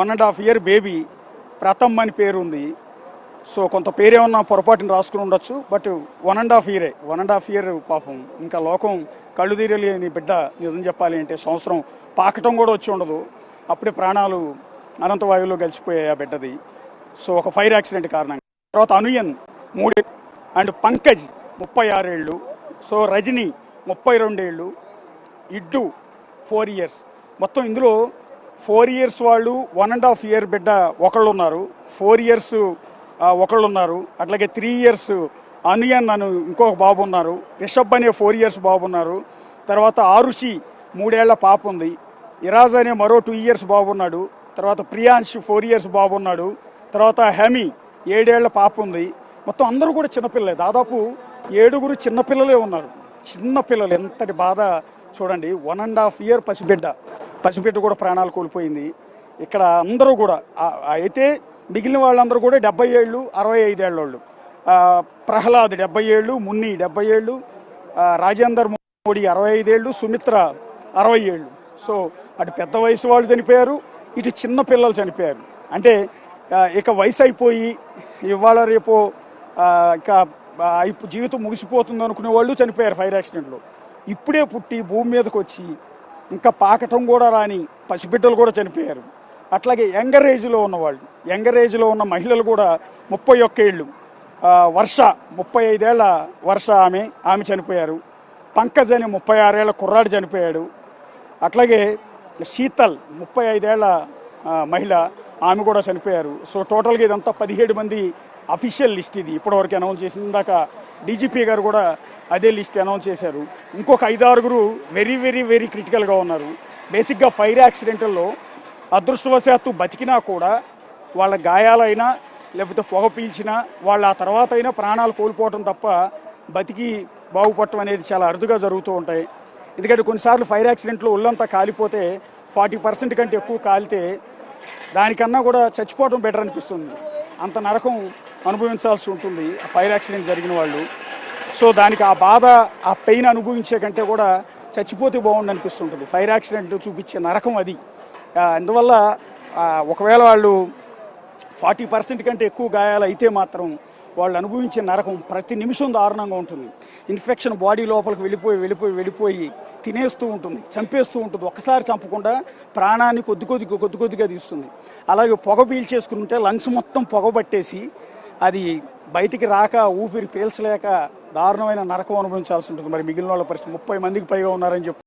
1.5 year బేబీ, ప్రథమ్ అని పేరు ఉంది. సో కొంత పేరేమన్నా పొరపాటుని రాసుకుని ఉండొచ్చు, బట్ 1.5 year పాపం. ఇంకా లోకం కళ్ళు తీరలేని బిడ్డ. నిజం చెప్పాలి అంటే సంవత్సరం పాకటం కూడా వచ్చి ఉండదు, అప్పుడే ప్రాణాలు అనంత వాయువులో కలిసిపోయాయి ఆ బిడ్డది. సో ఒక ఫైర్ యాక్సిడెంట్ కారణంగా. తర్వాత అనుయన్ 3 అండ్ పంకజ్ 36 ఏళ్ళు. సో రజని 32 ఏళ్ళు, ఇడ్డు 4 years. మొత్తం ఇందులో 4 years వాళ్ళు, 1.5 year బిడ్డ ఒకళ్ళు ఉన్నారు, 4 years ఒకళ్ళు ఉన్నారు, అట్లాగే 3 years అనుయన్ అని ఇంకొక బాబు ఉన్నారు, రిషబ్ అనే 4 years బాబు ఉన్నారు, తర్వాత ఆరుషి 3 ఏళ్ల పాప ఉంది, ఇరాజ్ అనే మరో 2 years బాబు ఉన్నాడు, తర్వాత ప్రియాంష్ 4 years బాబు ఉన్నాడు, తర్వాత హెమి 7 ఏళ్ల పాప ఉంది. మొత్తం అందరూ కూడా చిన్నపిల్లలే, దాదాపు 7 చిన్నపిల్లలే ఉన్నారు. చిన్నపిల్లలు, ఎంతటి బాధ చూడండి. 1.5 year పసిబిడ్డ కూడా ప్రాణాలు కోల్పోయింది. ఇక్కడ అందరూ కూడా అయితే మిగిలిన వాళ్ళందరూ కూడా 70 ఏళ్ళు 65 ఏళ్ళ వాళ్ళు. ప్రహ్లాద్ 70 ఏళ్ళు, మున్ని 70 ఏళ్ళు, రాజేందర్ మోడీ 65 ఏళ్ళు, సుమిత్ర 60 ఏళ్ళు. సో అటు పెద్ద వయసు వాళ్ళు చనిపోయారు, ఇటు చిన్న పిల్లలు చనిపోయారు. అంటే ఇక వయసు అయిపోయి ఇవాళ రేపు ఇక జీవితం ముగిసిపోతుంది అనుకునే వాళ్ళు చనిపోయారు ఫైర్ యాక్సిడెంట్లో. ఇప్పుడే పుట్టి భూమి మీదకి వచ్చి ఇంకా పాకటం కూడా రాని పసిబిడ్డలు కూడా చనిపోయారు. అట్లాగే యంగర్ ఏజ్లో ఉన్న మహిళలు కూడా 31 ఏళ్ళు. వర్ష 35 ఏళ్ల వర్ష ఆమె చనిపోయారు. పంకజ్ అని 36 ఏళ్ల కుర్రాడు చనిపోయాడు. అట్లాగే శీతల్ 35 ఏళ్ల మహిళ, ఆమె కూడా చనిపోయారు. సో టోటల్గా ఇదంతా 17 మంది అఫీషియల్ లిస్ట్. ఇది ఇప్పటివరకు అనౌన్స్ చేసింది. ఇందాక డీజీపీ గారు కూడా అదే లిస్ట్ అనౌన్స్ చేశారు. ఇంకొక 5-6 వెరీ వెరీ వెరీ క్రిటికల్గా ఉన్నారు. బేసిక్గా ఫైర్ యాక్సిడెంట్లో అదృష్టవశాత్తు బతికినా కూడా వాళ్ళ గాయాలైనా లేకపోతే పొగ పీల్చినా వాళ్ళు ఆ తర్వాత అయినా ప్రాణాలు కోల్పోవటం తప్ప బతికి బాగుపడటం అనేది చాలా అరుదుగా జరుగుతూ ఉంటాయి. ఎందుకంటే కొన్నిసార్లు ఫైర్ యాక్సిడెంట్లో ఒళ్ళంతా కాలిపోతే 40% కంటే ఎక్కువ కాలితే దానికన్నా కూడా చచ్చిపోవడం బెటర్ అనిపిస్తుంది. అంత నరకం అనుభవించాల్సి ఉంటుంది ఫైర్ యాక్సిడెంట్ జరిగిన వాళ్ళు. సో దానికి ఆ బాధ, ఆ పెయిన్ అనుభవించే కంటే కూడా చచ్చిపోతే బాగుండు అనిపిస్తుంటుంది. ఫైర్ యాక్సిడెంట్ చూపించే నరకం అది. అందువల్ల ఒకవేళ వాళ్ళు 40% కంటే ఎక్కువ గాయాలు అయితే మాత్రం వాళ్ళు అనుభవించే నరకం ప్రతి నిమిషం దారుణంగా ఉంటుంది. ఇన్ఫెక్షన్ బాడీ లోపలికి వెళ్ళిపోయి తినేస్తూ ఉంటుంది, చంపేస్తూ ఉంటుంది. ఒక్కసారి చంపకుండా ప్రాణాన్ని కొద్దిగా తీస్తుంది. అలాగే పొగ పీల్చేసుకుని ఉంటే లంగ్స్ మొత్తం పొగ పట్టేసి అది బయటికి రాక ఊపిరి పీల్చలేక దారుణమైన నరకం అనుభవించాల్సి ఉంటుంది. మరి మిగిలిన వాళ్ళ పరిస్థితి 30 మందికి పైగా ఉన్నారని చెప్పి